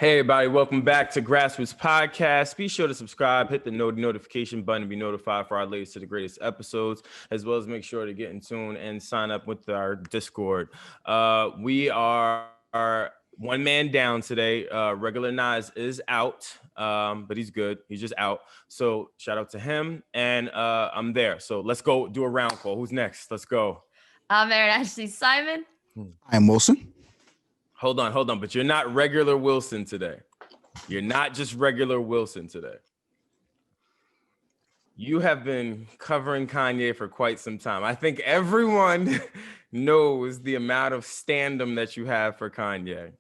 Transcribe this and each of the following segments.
Hey everybody, welcome back to Grassroots Podcast. Be sure to subscribe, hit the notification button to be notified for our latest to the greatest episodes, as well as make sure to get in tune and sign up with our Discord. We are one man down today. Regular Nas is out, but he's good. He's just out. So shout out to him, and I'm there. So let's go do a round call. Who's next? Let's go. I'm Erin Ashley Simon. I'm Wylson. Hold on, but you're not regular Wylson today. You're not just regular Wylson today. You have been covering Kanye for quite some time. I think everyone knows the amount of standum that you have for Kanye.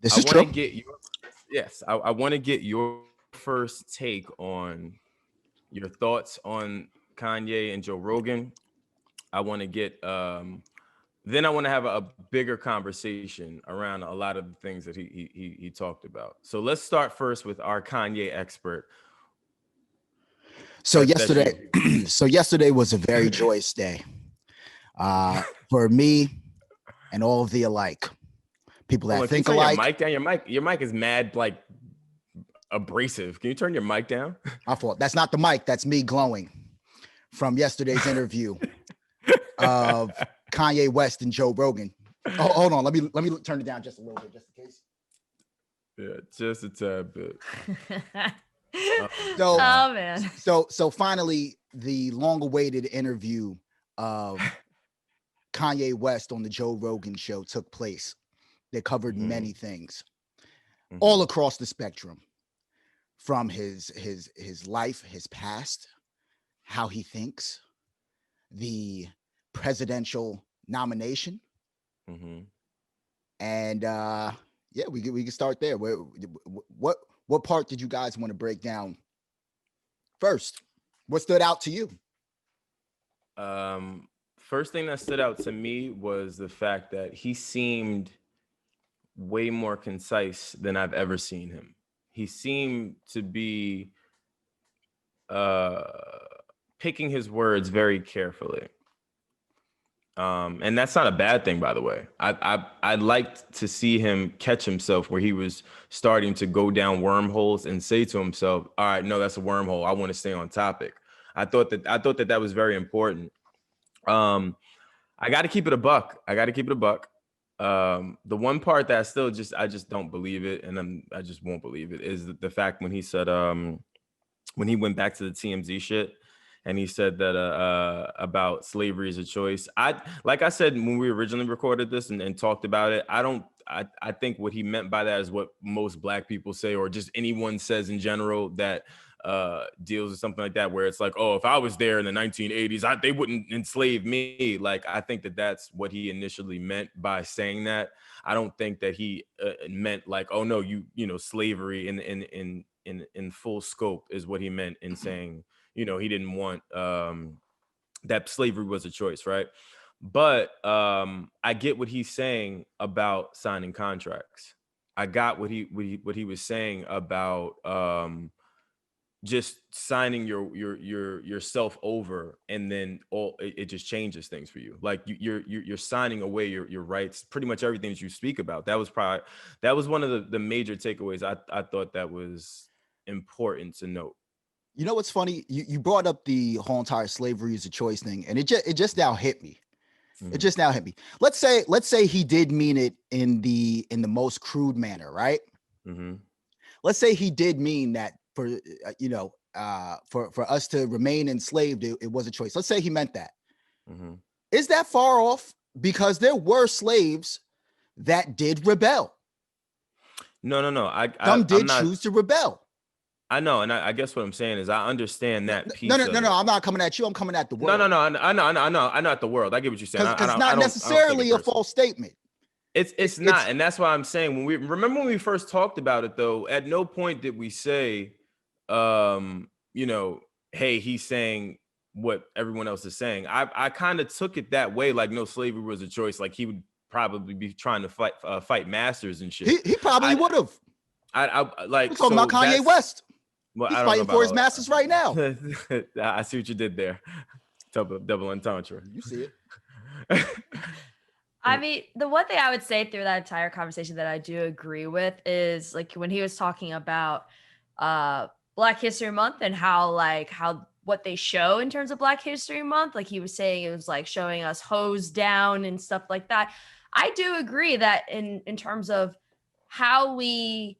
This is true. I want to get your first take on your thoughts on Kanye and Joe Rogan. I want to get then I want to have a bigger conversation around a lot of the things that he talked about. So let's start first with our Kanye expert. So yesterday was a very joyous day for me and all of the alike. People that think alike. Your mic down. Your mic is mad like abrasive. Can you turn your mic down? My fault. That's not the mic. That's me glowing from yesterday's interview of Kanye West and Joe Rogan. Oh, hold on. Let me turn it down just a little bit, just in case. Yeah, just a tad bit. Man. So finally, the long-awaited interview of Kanye West on the Joe Rogan show took place. They covered many things, all across the spectrum, from his life, his past, how he thinks, the presidential nomination, and we can start there. What part did you guys want to break down first? What stood out to you? First thing that stood out to me was the fact that he seemed way more concise than I've ever seen him. He seemed to be picking his words very carefully. And that's not a bad thing, by the way. I liked to see him catch himself where he was starting to go down wormholes and say to himself, all right, no, that's a wormhole. I want to stay on topic. I thought that was very important. I got to keep it a buck. The one part that I just don't believe it. And I just won't believe it is the fact when he said, when he went back to the TMZ shit, and he said that about slavery is a choice. Like I said when we originally recorded this and talked about it, I think what he meant by that is what most Black people say, or just anyone says in general that deals with something like that, where it's like, oh, if I was there in the 1980s, they wouldn't enslave me. Like, I think that that's what he initially meant by saying that. I don't think that he meant like, oh no, you know, slavery in full scope is what he meant in saying, you know, he didn't want that slavery was a choice, right? But I get what he's saying about signing contracts. I got what he was saying about just signing yourself over, and then it just changes things for you. Like you're signing away your rights, pretty much everything that you speak about. That was one of the major takeaways. I thought that was important to note. You know what's funny? You brought up the whole entire slavery is a choice thing, and it just now hit me. It just now hit me. Let's say he did mean it in the most crude manner, right? Let's say he did mean that for for us to remain enslaved, it was a choice. Let's say he meant that. Is that far off? Because there were slaves that did rebel. No. Some did choose to rebel. I know, and I guess what I'm saying is I understand that piece. No. I'm not coming at you. I'm coming at the world. No. I know at the world. I get what you're saying. Because it's not necessarily a false statement. It's not, and that's why I'm saying when we first talked about it, though, at no point did we say, hey, he's saying what everyone else is saying. I kind of took it that way, like no, slavery was a choice. Like he would probably be trying to fight masters and shit. He probably would have. I like we're talking about Kanye West. Well, he's fighting for his masters right now. I see what you did there. Double entendre. You see it. I mean, the one thing I would say through that entire conversation that I do agree with is like when he was talking about Black History Month and how what they show in terms of Black History Month, like he was saying it was like showing us hose down and stuff like that. I do agree that in terms of how we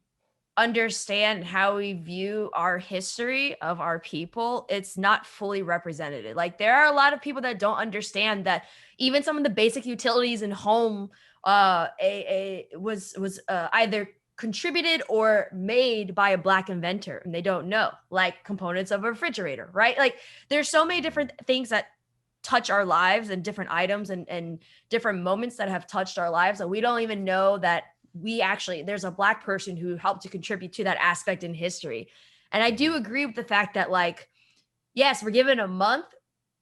understand how we view our history of our people, it's not fully represented. Like there are a lot of people that don't understand that even some of the basic utilities in home was either contributed or made by a Black inventor, and they don't know, like components of a refrigerator, right? Like there's so many different things that touch our lives and different items and different moments that have touched our lives that we don't even know that there's a Black person who helped to contribute to that aspect in history. And I do agree with the fact that, like, yes, we're given a month,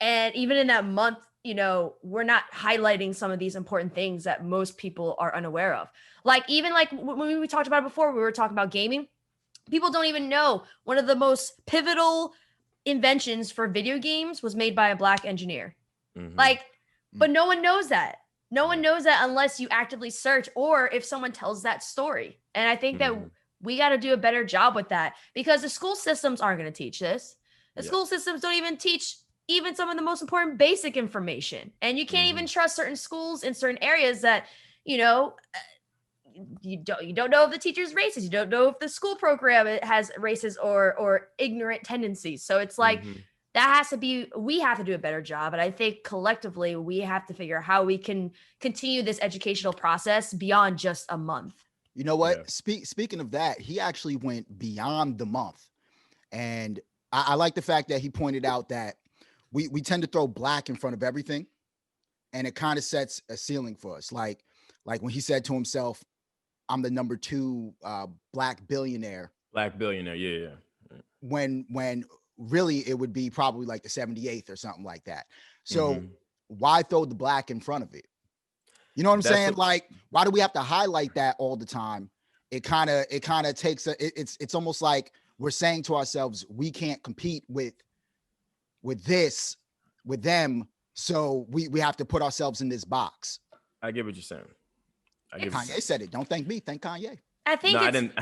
and even in that month, we're not highlighting some of these important things that most people are unaware of. Like even like when we talked about it before, we were talking about gaming. People don't even know one of the most pivotal inventions for video games was made by a Black engineer. Like, but no one knows that. No one knows that unless you actively search or if someone tells that story. And I think that we got to do a better job with that because the school systems aren't going to teach this. The school systems don't even teach even some of the most important basic information. And you can't even trust certain schools in certain areas that, you don't know if the teacher's racist. You don't know if the school program has racist or ignorant tendencies. So it's like, we have to do a better job. And I think collectively we have to figure out how we can continue this educational process beyond just a month. You know what? Yeah. Speaking of that, he actually went beyond the month. And I like the fact that he pointed out that we tend to throw Black in front of everything. And it kind of sets a ceiling for us. Like when he said to himself, I'm the number 2 Black billionaire. Black billionaire, yeah. When really it would be probably like the 78th or something like that. So why throw the Black in front of it? You know what I'm saying? Like, why do we have to highlight that all the time? It kind of takes it's almost like we're saying to ourselves, we can't compete with them. So we have to put ourselves in this box. I get what you're saying. Kanye said it. Don't thank me. Thank Kanye. I think I didn't.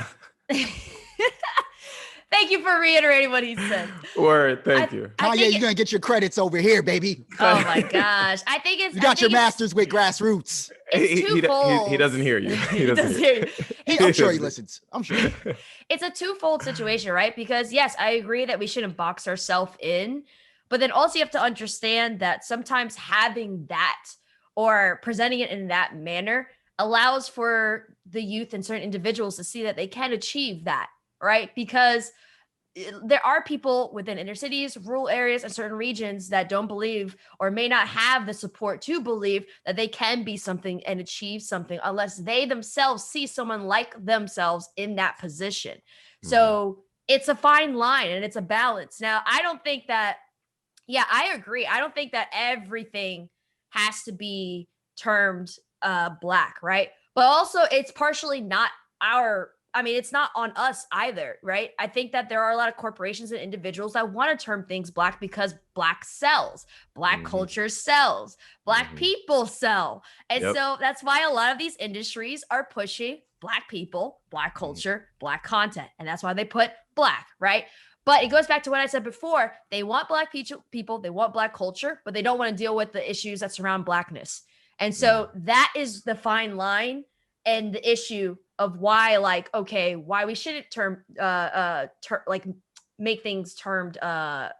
Thank you for reiterating what he said. Word, thank you. Kanye, you're going to get your credits over here, baby. Oh my gosh. I think it's... You got your master's with grassroots. It's twofold. He doesn't hear you. He doesn't hear you. I'm sure he listens. I'm sure. It's a twofold situation, right? Because yes, I agree that we shouldn't box ourselves in, but then also you have to understand that sometimes having that or presenting it in that manner allows for the youth and certain individuals to see that they can achieve that, right? Because there are people within inner cities, rural areas, and certain regions that don't believe or may not have the support to believe that they can be something and achieve something unless they themselves see someone like themselves in that position. So it's a fine line and it's a balance. Now, I don't think that, I agree. I don't think that everything has to be termed Black, right? But also it's partially not it's not on us either, right? I think that there are a lot of corporations and individuals that want to term things Black because Black sells, Black culture sells, Black people sell. And so that's why a lot of these industries are pushing Black people, Black culture, Black content. And that's why they put Black, right? But it goes back to what I said before. They want Black people, they want Black culture, but they don't want to deal with the issues that surround Blackness. And so that is the fine line and the issue of why, why we shouldn't make things termed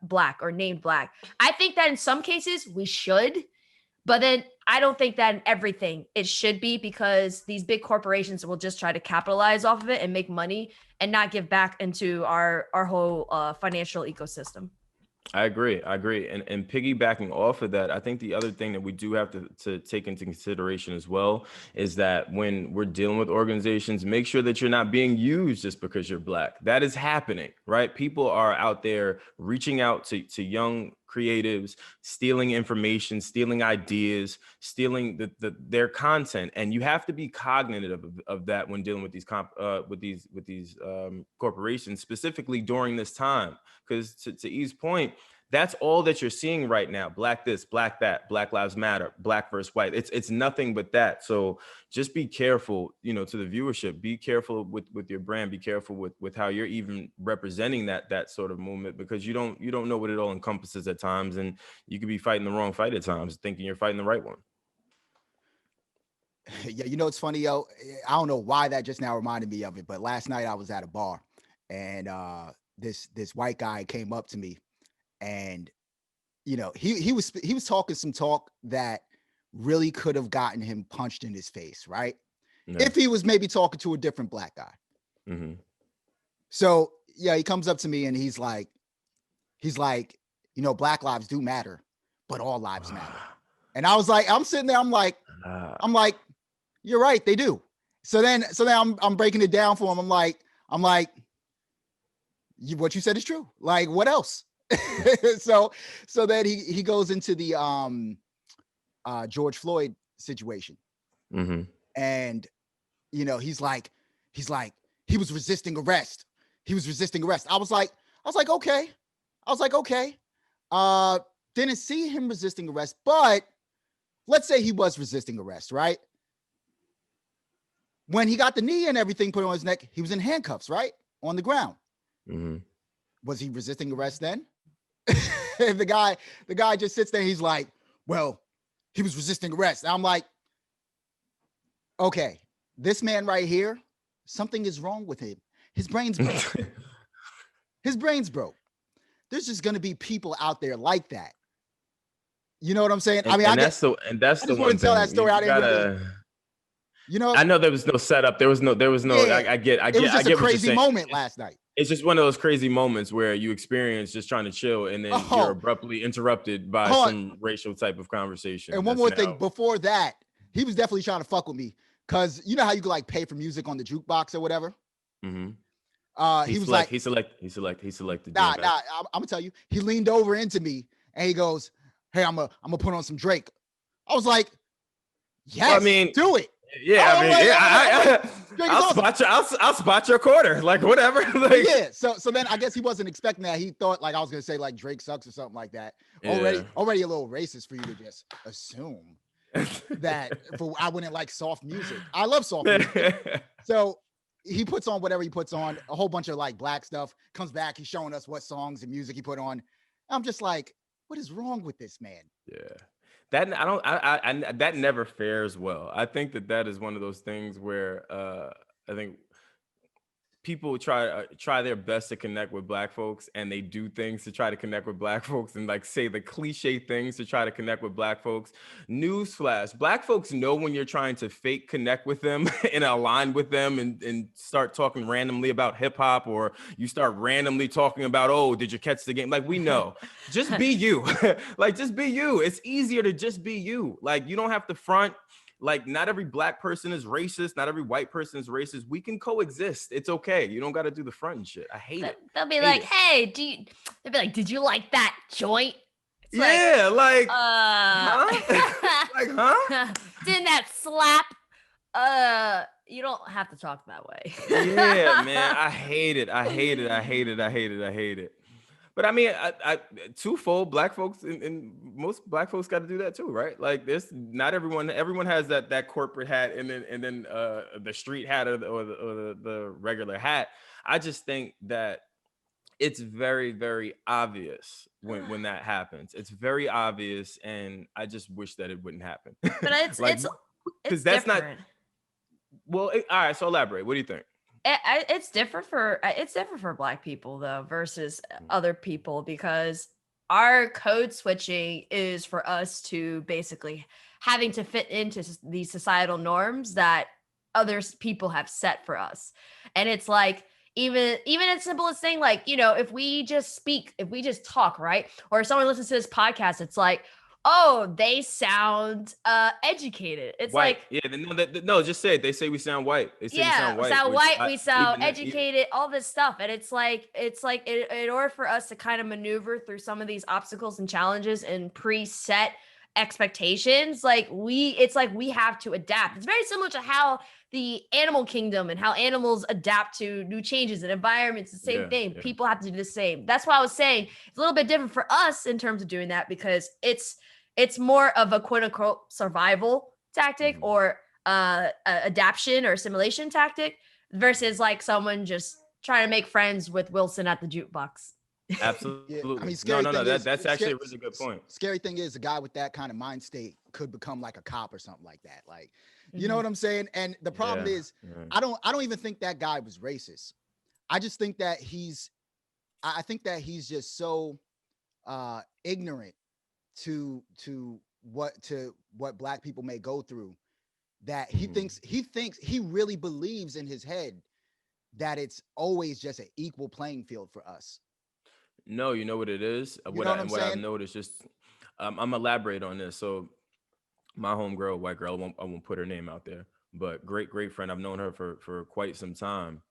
Black or named Black. I think that in some cases we should, but then I don't think that in everything it should be, because these big corporations will just try to capitalize off of it and make money and not give back into our whole financial ecosystem. I agree. And piggybacking off of that, I think the other thing that we do have to take into consideration as well is that when we're dealing with organizations, make sure that you're not being used just because you're Black. That is happening, right? People are out there reaching out to young creatives, stealing information, stealing ideas, stealing their content. And you have to be cognizant of that when dealing with these corporations, specifically during this time. Because to E's point, That's all that you're seeing right now. Black this, black that, Black Lives Matter, black versus white. It's nothing but that. So just be careful, to the viewership. Be careful with your brand. Be careful with how you're even representing that sort of movement, because you don't know what it all encompasses at times, and you could be fighting the wrong fight at times, thinking you're fighting the right one. Yeah, it's funny, yo. I don't know why that just now reminded me of it, but last night I was at a bar, and this white guy came up to me, and he was talking some talk that really could have gotten him punched in his face, right? Yeah. If he was maybe talking to a different black guy. Mm-hmm. So yeah, he comes up to me and he's like, Black lives do matter, but all lives matter. And I was like, I'm sitting there, I'm like, you're right, they do. So then I'm breaking it down for him. I'm like, what you said is true. Like, what else? so then he goes into the George Floyd situation. Mm-hmm. And he's like, he was resisting arrest. I was like, okay. Didn't see him resisting arrest, but let's say he was resisting arrest, right? When he got the knee and everything put on his neck, he was in handcuffs, right? On the ground. Mm-hmm. Was he resisting arrest then? the guy just sits there. He's like, well, he was resisting arrest. And I'm like, okay, this man right here, something is wrong with him. His brain's broke. There's just going to be people out there like that. You know what I'm saying? I mean, I just want to tell that story. I know there was no setup. There was no. Yeah, I get. It was just a crazy moment last night. It's just one of those crazy moments where you experience just trying to chill, and then you're abruptly interrupted by some racial type of conversation. And one more thing, before that, he was definitely trying to fuck with me, because you know how you could like pay for music on the jukebox or whatever. Mm-hmm. He selected. Nah. I'm gonna tell you. He leaned over into me and he goes, "Hey, I'm gonna put on some Drake." I was like, "Yes, do it." Yeah, I'll spot your quarter, like whatever. Like, yeah. So then I guess he wasn't expecting that. He thought like I was gonna say like Drake sucks or something like that. Yeah. Already a little racist for you to just assume that I wouldn't like soft music. I love soft music. So he puts on whatever he puts on, a whole bunch of like black stuff. Comes back, he's showing us what songs and music he put on. I'm just like, what is wrong with this man? Yeah. That never fares well. I think that is one of those things where I think people try their best to connect with black folks, and they do things to try to connect with black folks and like say the cliche things to try to connect with black folks. Newsflash, black folks know when you're trying to fake connect with them and align with them and start talking randomly about hip hop, or you start randomly talking about, oh, did you catch the game? Like, we know. Just be you. Like, just be you. It's easier to just be you. Like, you don't have to front. Like, not every black person is racist. Not every white person is racist. We can coexist. It's okay. You don't got to do the front and shit. I hate it. They'll be like, hey, they'll be like, did you like that joint? It's huh? Like, huh? Didn't that slap? You don't have to talk that way. Yeah, man. I hate it. But I mean, I twofold, black folks and most black folks got to do that too, right? Like, not everyone has that corporate hat and then the street hat or the regular hat. I just think that it's very, very obvious when that happens. It's very obvious, and I just wish that it wouldn't happen. But it's because that's different. Not. Well, all right. So elaborate. What do you think? It's different for black people though versus other people, because our code switching is for us to basically having to fit into these societal norms that other people have set for us. And it's like, even as simple as thing, like, if we just talk, right? Or if someone listens to this podcast, it's like, oh, they sound educated. It's white. Like, no, just say it. They say we sound white. They say we sound white. We sound educated. All this stuff, and it's like in order for us to kind of maneuver through some of these obstacles and challenges and preset expectations, like it's like we have to adapt. It's very similar to how the animal kingdom and how animals adapt to new changes and environments. The same thing. Yeah. People have to do the same. That's why I was saying it's a little bit different for us in terms of doing that, because it's more of a quote unquote survival tactic or adaption or assimilation tactic versus like someone just trying to make friends with Wylson at the jukebox. Absolutely. Yeah, I mean, No. That's actually a really good point. Scary thing is, a guy with that kind of mind state could become like a cop or something like that. Like, you know what I'm saying? And the problem is, I don't even think that guy was racist. I just think that I think that he's just so ignorant to what Black people may go through, that he really believes in his head that it's always just an equal playing field for us. No, you know what it is? What I've noticed, just I'm elaborate on this. So my homegirl, white girl, I won't put her name out there, but great friend. I've known her for quite some time.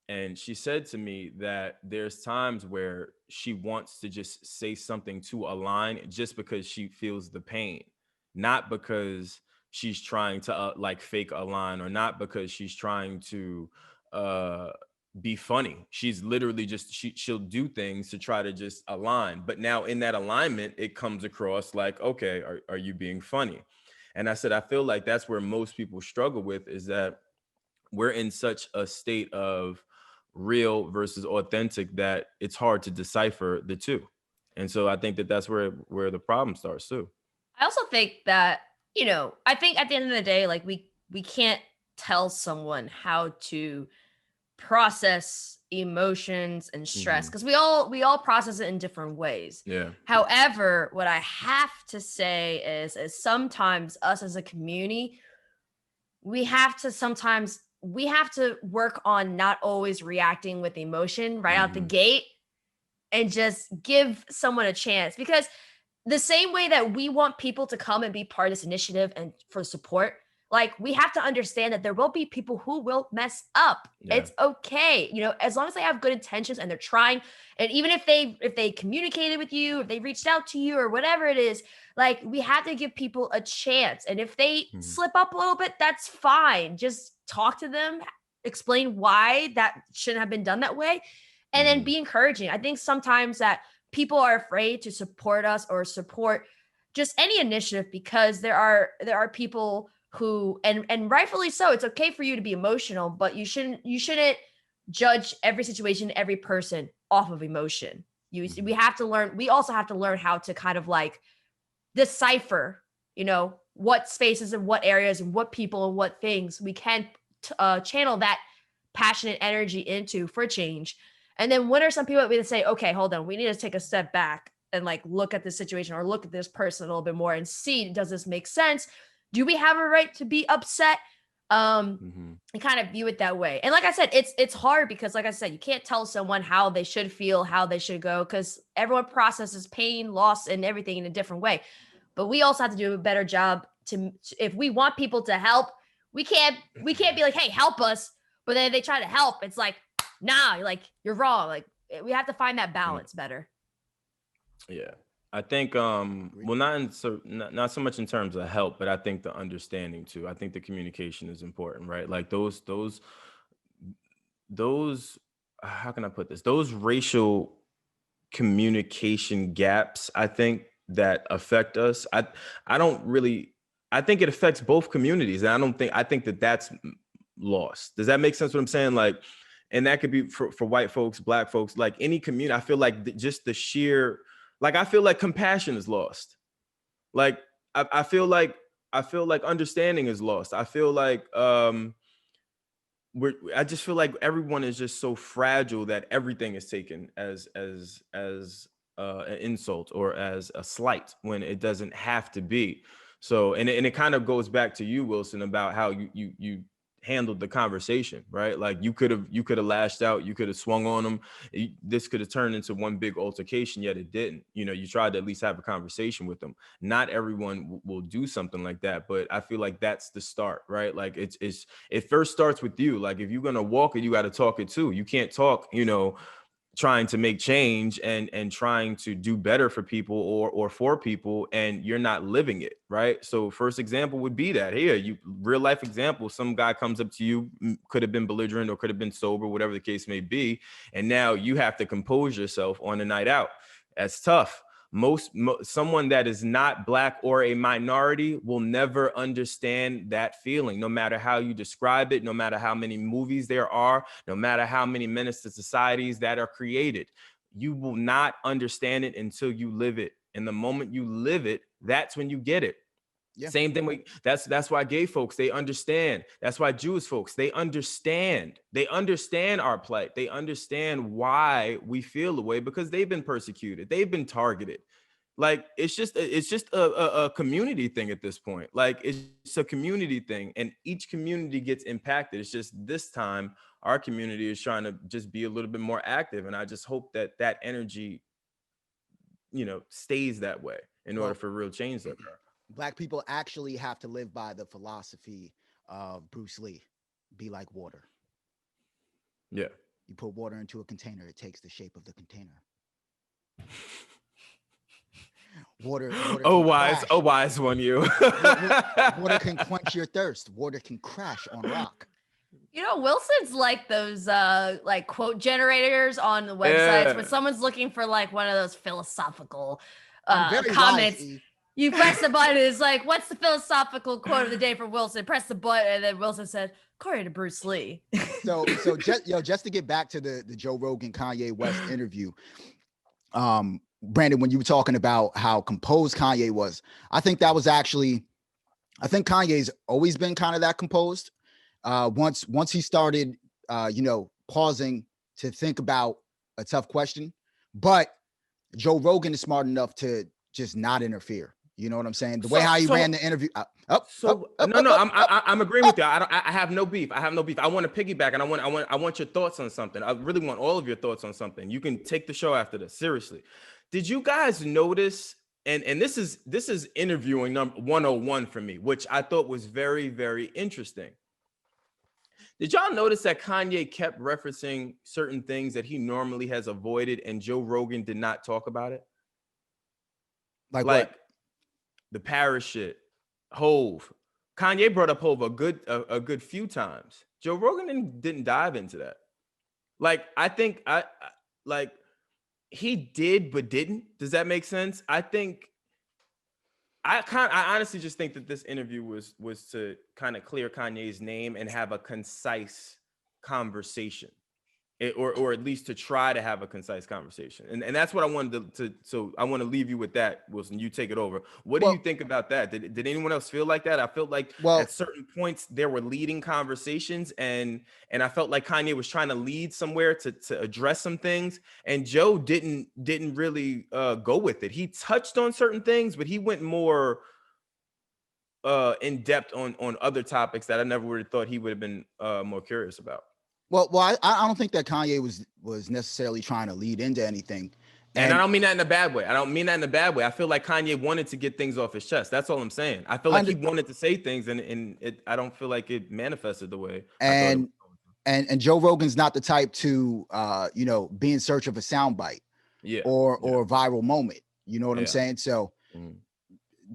And she said to me that there's times where she wants to just say something to align just because she feels the pain, not because she's trying to like fake a line, or not because she's trying to be funny. She's literally just she'll do things to try to just align. But now in that alignment, it comes across like, okay, are you being funny? And I said, I feel like that's where most people struggle with, is that we're in such a state of real versus authentic that it's hard to decipher the two. And so I think that that's where the problem starts too. I also think that, I think at the end of the day, like we can't tell someone how to process emotions and stress, because we all process it in different ways. Yeah. However, what I have to say is sometimes us as a community, we have to work on not always reacting with emotion right out the gate, and just give someone a chance, because the same way that we want people to come and be part of this initiative and for support, like we have to understand that there will be people who will mess up. Yeah. It's okay. As long as they have good intentions and they're trying. And even if they communicated with you, if they reached out to you or whatever it is, like we have to give people a chance. And if they slip up a little bit, that's fine. Just talk to them, explain why that shouldn't have been done that way, and then be encouraging. I think sometimes that people are afraid to support us or support just any initiative, because there are people who, and rightfully so, it's okay for you to be emotional, but you shouldn't judge every situation, every person off of emotion. We also have to learn how to kind of like decipher, what spaces and what areas and what people and what things we can channel that passionate energy into for change. And then when are some people that we say, okay, hold on, we need to take a step back and like look at this situation or look at this person a little bit more and see, does this make sense? Do we have a right to be upset? And kind of view it that way. And like I said, it's hard because, like I said, you can't tell someone how they should feel, how they should go, because everyone processes pain, loss, and everything in a different way. But we also have to do a better job if we want people to help, we can't be like, hey, help us. But then if they try to help, it's like, nah, like you're wrong. Like we have to find that balance better. Yeah. I think well, not so much in terms of help, but I think the understanding too. I think the communication is important, right? Like those how can I put this? Those racial communication gaps, I think, that affect us. I think it affects both communities, and I think that that's lost. Does that make sense what I'm saying? Like, and that could be for white folks, Black folks, like any community. I feel like just the sheer, like, I feel like compassion is lost. Like, I feel like understanding is lost. I feel like I just feel like everyone is just so fragile that everything is taken as an insult or as a slight when it doesn't have to be. So, and it kind of goes back to you, Wylson, about how you handled the conversation, right? Like you could have lashed out, you could have swung on them. This could have turned into one big altercation, yet it didn't. You tried to at least have a conversation with them. Not everyone will do something like that, but I feel like that's the start, right? Like it first starts with you. Like if you're gonna walk it, you got to talk it too. You can't talk, trying to make change and trying to do better for people or for people, and you're not living it, right? So first example would be that here, you real life example, some guy comes up to you, could have been belligerent or could have been sober, whatever the case may be, and now you have to compose yourself on a night out. That's tough. Someone that is not Black or a minority will never understand that feeling, no matter how you describe it, no matter how many movies there are, no matter how many menace to societies that are created. You will not understand it until you live it. And the moment you live it, that's when you get it. Yeah. Same thing. That's why gay folks, they understand. That's why Jewish folks, they understand. They understand our plight. They understand why we feel the way, because they've been persecuted. They've been targeted. Like, it's just a community thing at this point. Like, it's a community thing, and each community gets impacted. It's just this time our community is trying to just be a little bit more active. And I just hope that that energy, stays that way in order for real change to occur. Black people actually have to live by the philosophy of Bruce Lee, be like water. Yeah. You put water into a container, it takes the shape of the container. Water wise one, you. Water can quench your thirst. Water can crash on rock. Wylson's like those like quote generators on the websites when someone's looking for like one of those philosophical comments. You press the button, it's like, what's the philosophical quote of the day for Wylson? Press the button, and then Wylson said, according to Bruce Lee. So just to get back to the Joe Rogan Kanye West interview, Brandon, when you were talking about how composed Kanye was, I think Kanye's always been kind of that composed. Once he started, pausing to think about a tough question, but Joe Rogan is smart enough to just not interfere. You know what I'm saying? The way how he ran the interview. I'm agreeing with you. I have no beef. I want to piggyback, and I want your thoughts on something. I really want all of your thoughts on something. You can take the show after this. Seriously, did you guys notice? And this is interviewing number 101 for me, which I thought was very, very interesting. Did y'all notice that Kanye kept referencing certain things that he normally has avoided, and Joe Rogan did not talk about it? Like what? The Paris shit, Hove. Kanye brought up Hove a good few times. Joe Rogan didn't dive into that. Like, I think he did but didn't. Does that make sense? I honestly just think that this interview was to kind of clear Kanye's name and have a concise conversation. Or at least to try to have a concise conversation. And that's what I wanted to so I want to leave you with that, Wylson. You take it over. What do you think about that? Did anyone else feel like that? I felt like at certain points there were leading conversations, and I felt like Kanye was trying to lead somewhere to address some things, and Joe didn't really go with it. He touched on certain things, but he went more in depth on other topics that I never would have thought he would have been more curious about. Well, I don't think that Kanye was necessarily trying to lead into anything. And I don't mean that in a bad way. I feel like Kanye wanted to get things off his chest. That's all I'm saying. I feel like he wanted to say things, and I don't feel like it manifested the way. And Joe Rogan's not the type to be in search of a soundbite, or a viral moment. You know what I'm saying? So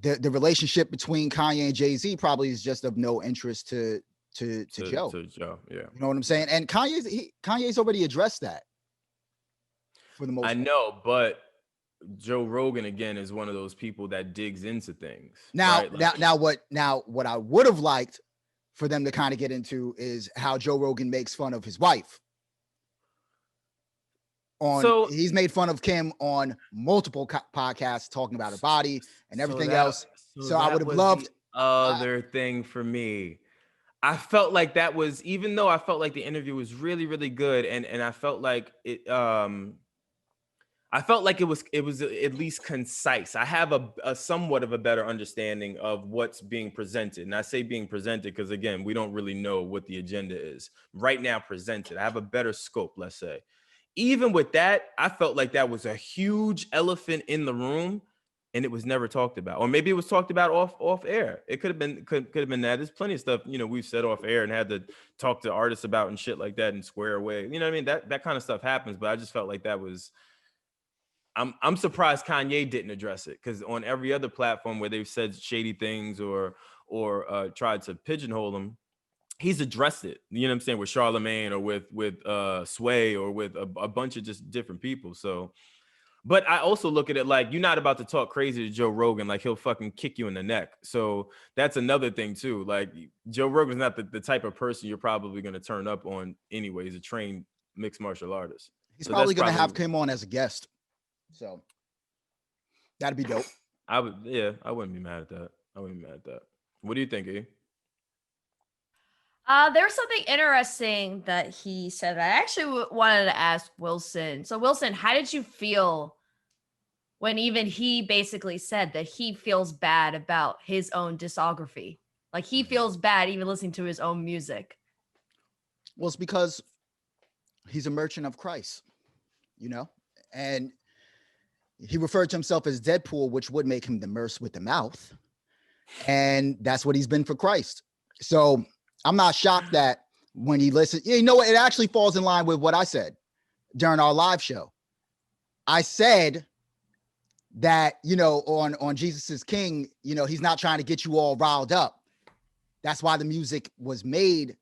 the relationship between Kanye and Jay-Z probably is just of no interest to Joe. To Joe, yeah. You know what I'm saying? And Kanye's already addressed that for the most part. I know, but Joe Rogan again is one of those people that digs into things. Now, right? what I would have liked for them to kind of get into is how Joe Rogan makes fun of his wife. He's made fun of Kim on multiple podcasts talking about her body and everything else. So I would have loved other thing for me. I felt like that was, even though I felt like the interview was really, really good, and I felt like it was at least concise. I have a somewhat of a better understanding of what's being presented. And I say being presented because, again, we don't really know what the agenda is right now presented. I have a better scope, let's say. Even with that, I felt like that was a huge elephant in the room and it was never talked about, or maybe it was talked about off air. It could have been that. There's plenty of stuff, we've said off air and had to talk to artists about and shit like that and square away. You know what I mean? That kind of stuff happens, but I just felt like that was. I'm surprised Kanye didn't address it, because on every other platform where they've said shady things or tried to pigeonhole him, he's addressed it. You know what I'm saying? With Charlemagne or with Sway or with a bunch of just different people. So. But I also look at it like, you're not about to talk crazy to Joe Rogan, like he'll fucking kick you in the neck. So that's another thing too. Like, Joe Rogan's not the type of person you're probably going to turn up on anyway. He's a trained mixed martial artist. He's probably going to have him on as a guest. So that'd be dope. I wouldn't be mad at that. What do you think, E? There was something interesting that he said that I actually wanted to ask Wylson. So, Wylson, how did you feel when even he basically said that he feels bad about his own discography? Like, he feels bad even listening to his own music. Well, it's because he's a merchant of Christ, and he referred to himself as Deadpool, which would make him the merc with the mouth. And that's what he's been for Christ. So I'm not shocked that when he listens, it actually falls in line with what I said during our live show. I said that, on Jesus is King, he's not trying to get you all riled up. That's why the music was made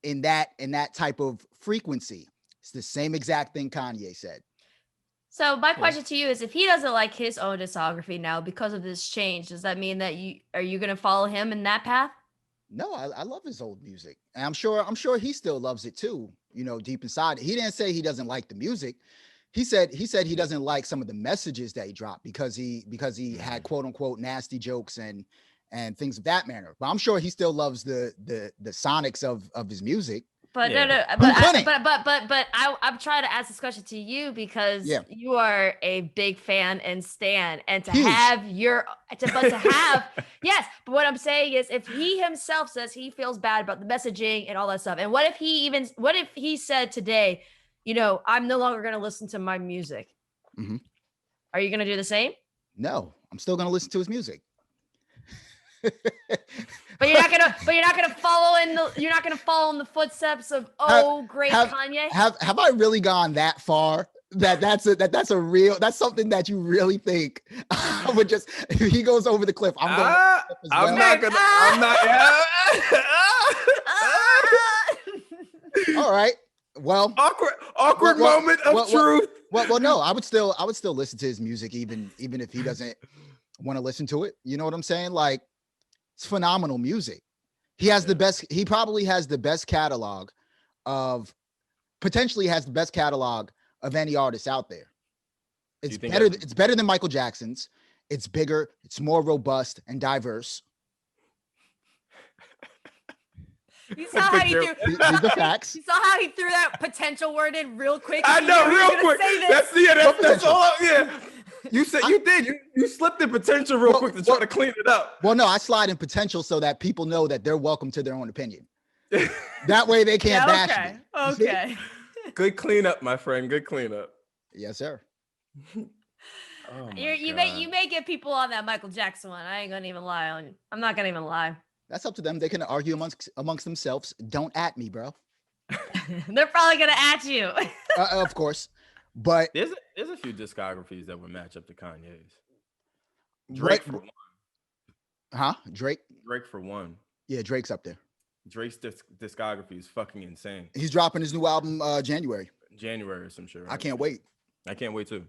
in that type of frequency. It's the same exact thing Kanye said. So my question to you is, if he doesn't like his own discography now because of this change, does that mean that are you going to follow him in that path? No, I love his old music. And I'm sure he still loves it too, deep inside. He didn't say he doesn't like the music. He said he doesn't like some of the messages that he dropped because he had quote unquote nasty jokes and things of that manner. But I'm sure he still loves the sonics of his music. But I'm trying to ask this question to you because you are a big fan and stan, and to have yes. But what I'm saying is, if he himself says he feels bad about the messaging and all that stuff, and what if he said today, I'm no longer going to listen to my music? Mm-hmm. Are you going to do the same? No, I'm still going to listen to his music. But you're not gonna follow in the footsteps of great Kanye. Have I really gone that far? That's something that you really think I would just, if he goes over the cliff, I'm not. All right. Well, awkward moment of truth. Well, no, I would still listen to his music even if he doesn't want to listen to it. You know what I'm saying? Like, it's phenomenal music. He probably has the best catalog of any artist out there. It's better than Michael Jackson's. It's bigger, it's more robust and diverse. You saw how he threw these are facts. You saw how he threw that potential word in real quick. I know, real quick. That's all. Yeah. You said you slipped in potential real quick to try to clean it up. Well, no, I slide in potential so that people know that they're welcome to their own opinion. That way they can't bash me. Okay. Good cleanup, my friend. Good cleanup. Yes, sir. You may get people on that Michael Jackson one. I ain't gonna even lie on you. I'm not gonna even lie. That's up to them. They can argue amongst themselves. Don't at me, bro. They're probably gonna at you. Of course. But there's a few discographies that would match up to Kanye's. Drake for one. Huh? Drake for one. Yeah, Drake's up there. Drake's discography is fucking insane. He's dropping his new album January or some shit. Right? I can't wait. I can't wait too.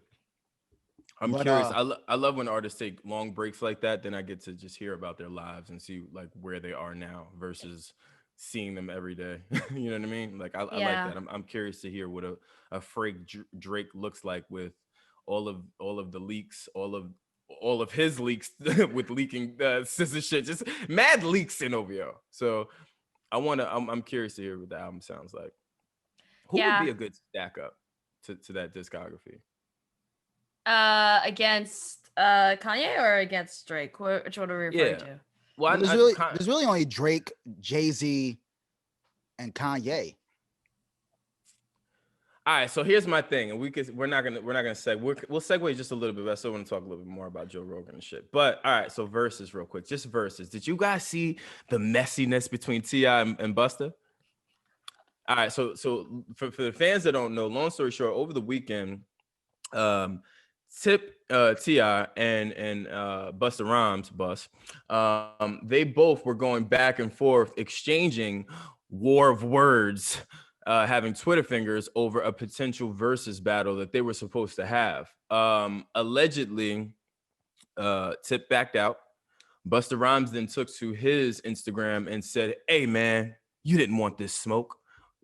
I'm curious. I love when artists take long breaks like that. Then I get to just hear about their lives and see like where they are now versus seeing them every day. You know what I mean? Like I like that. I'm curious to hear what a fake Drake looks like with all of the leaks, all of his leaks with leaking scissor shit, just mad leaks in OVO. So I'm curious to hear what the album sounds like. Who would be a good stack up to that discography? Against Kanye or against Drake? Which one are we referring to? Well, there's really only Drake, Jay-Z, and Kanye. All right, so here's my thing, and we're not gonna we'll segue just a little bit, but I still want to talk a little bit more about Joe Rogan and shit. But all right, so verses real quick, just verses. Did you guys see the messiness between T.I. and Busta? All right, so for the fans that don't know, long story short, over the weekend, T.I. and Busta Rhymes, they both were going back and forth, exchanging war of words, having Twitter fingers over a potential versus battle that they were supposed to have. Allegedly, Tip backed out. Busta Rhymes then took to his Instagram and said, "Hey man, you didn't want this smoke."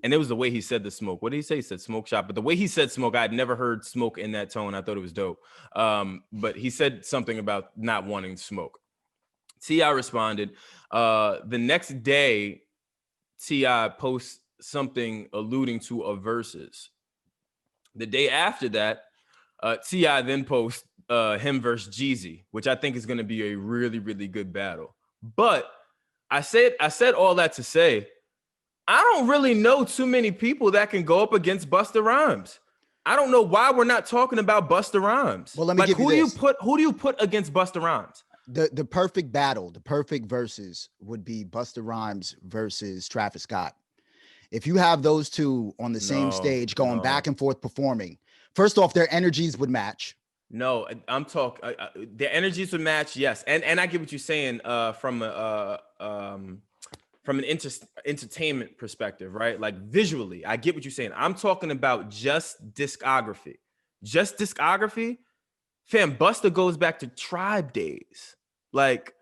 And it was the way he said the smoke. What did he say? He said smoke shop. But the way he said smoke, I had never heard smoke in that tone. I thought it was dope. But he said something about not wanting smoke. T.I. responded. The next day, T.I. posts something alluding to a versus. The day after that, T.I. then posts him versus Jeezy, which I think is going to be a really, really good battle. But I said all that to say, I don't really know too many people that can go up against Busta Rhymes. I don't know why we're not talking about Busta Rhymes. Well, let me give you this. Who do you put against Busta Rhymes? The perfect battle, the perfect versus would be Busta Rhymes versus Travis Scott. If you have those two on the same stage going back and forth performing, first off, their energies would match. No, I'm talking. Their energies would match, yes, and I get what you're saying from an entertainment perspective, right? Like visually, I get what you're saying. I'm talking about just discography. Just discography, fam, Busta goes back to Tribe days. Like,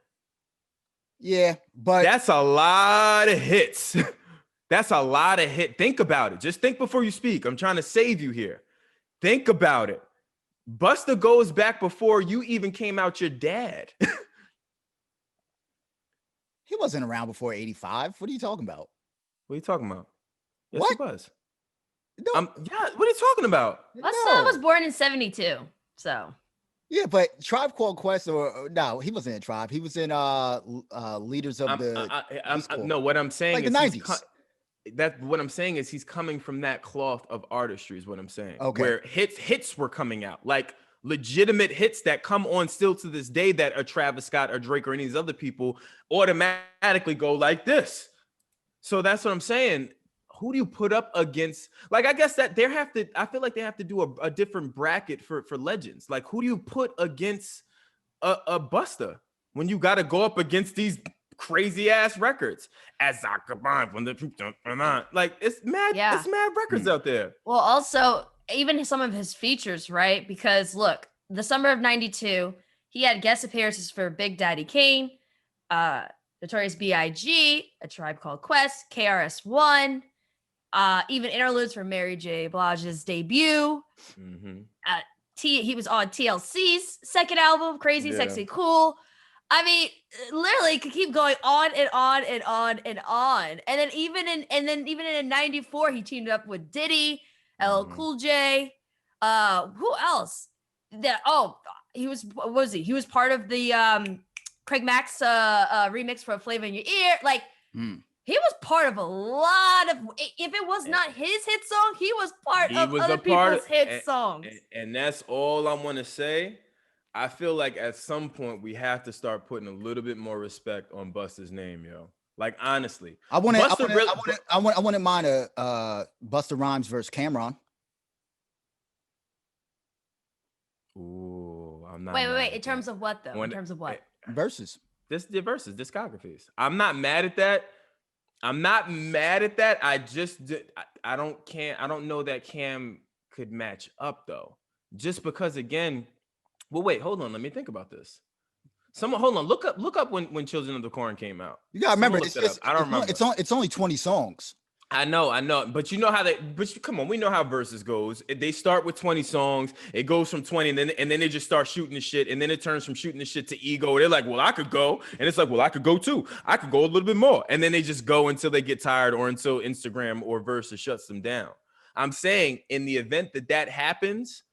yeah, but that's a lot of hits. That's a lot of hit. Think about it. Just think before you speak. I'm trying to save you here. Think about it. Busta goes back before you even came out your dad. He wasn't around before 85. What are you talking about? What are you talking about? Yes, What? he was. No. Yeah, what are you talking about? Busta was born in 72, so. Yeah, but Tribe Called Quest, or no, he wasn't in Tribe. He was in Leaders of no, what I'm saying like is the 90s. What I'm saying is he's coming from that cloth of artistry is what I'm saying. Okay. Where hits were coming out, like legitimate hits that come on still to this day that a Travis Scott or Drake or any of these other people automatically go like this. So that's what I'm saying. Who do you put up against? Like, I guess that I feel like they have to do a different bracket for legends. Like, who do you put against a Busta when you got to go up against these crazy ass records? As I combine from the truth, like it's mad records out there. Well, also even some of his features, right? Because look, the summer of 92, he had guest appearances for Big Daddy Kane, Notorious B.I.G., A Tribe Called Quest, KRS-One, even interludes for Mary J. Blige's debut. Mm-hmm. He was on TLC's second album, Crazy, Sexy, Cool. I mean, literally could keep going on and on and on and on. And then even in 94, he teamed up with Diddy, LL Cool J. Who else? He was he was part of the Craig Mack's remix for Flavor in Your Ear. Like he was part of a lot of, if it was not his hit song, he was part of other people's hit songs. And that's all I want to say. I feel like at some point we have to start putting a little bit more respect on Busta's name, yo. Like honestly, I wouldn't mind a Busta Rhymes versus Cameron. Ooh, I'm not. Wait. In terms of what though? In terms of what? Versus. The versus discographies. I'm not mad at that. I just I don't know that Cam could match up though. Just because again. Well, wait, hold on. Let me think about this. Hold on. Look up when Children of the Corn came out. You gotta remember, I don't remember. It's only 20 songs. I know. But you know how come on, we know how verses goes. They start with 20 songs. It goes from 20, and then they just start shooting the shit, and then it turns from shooting the shit to ego. They're like, well, I could go, and it's like, well, I could go too. I could go a little bit more, and then they just go until they get tired, or until Instagram or verses shuts them down. I'm saying in the event that happens,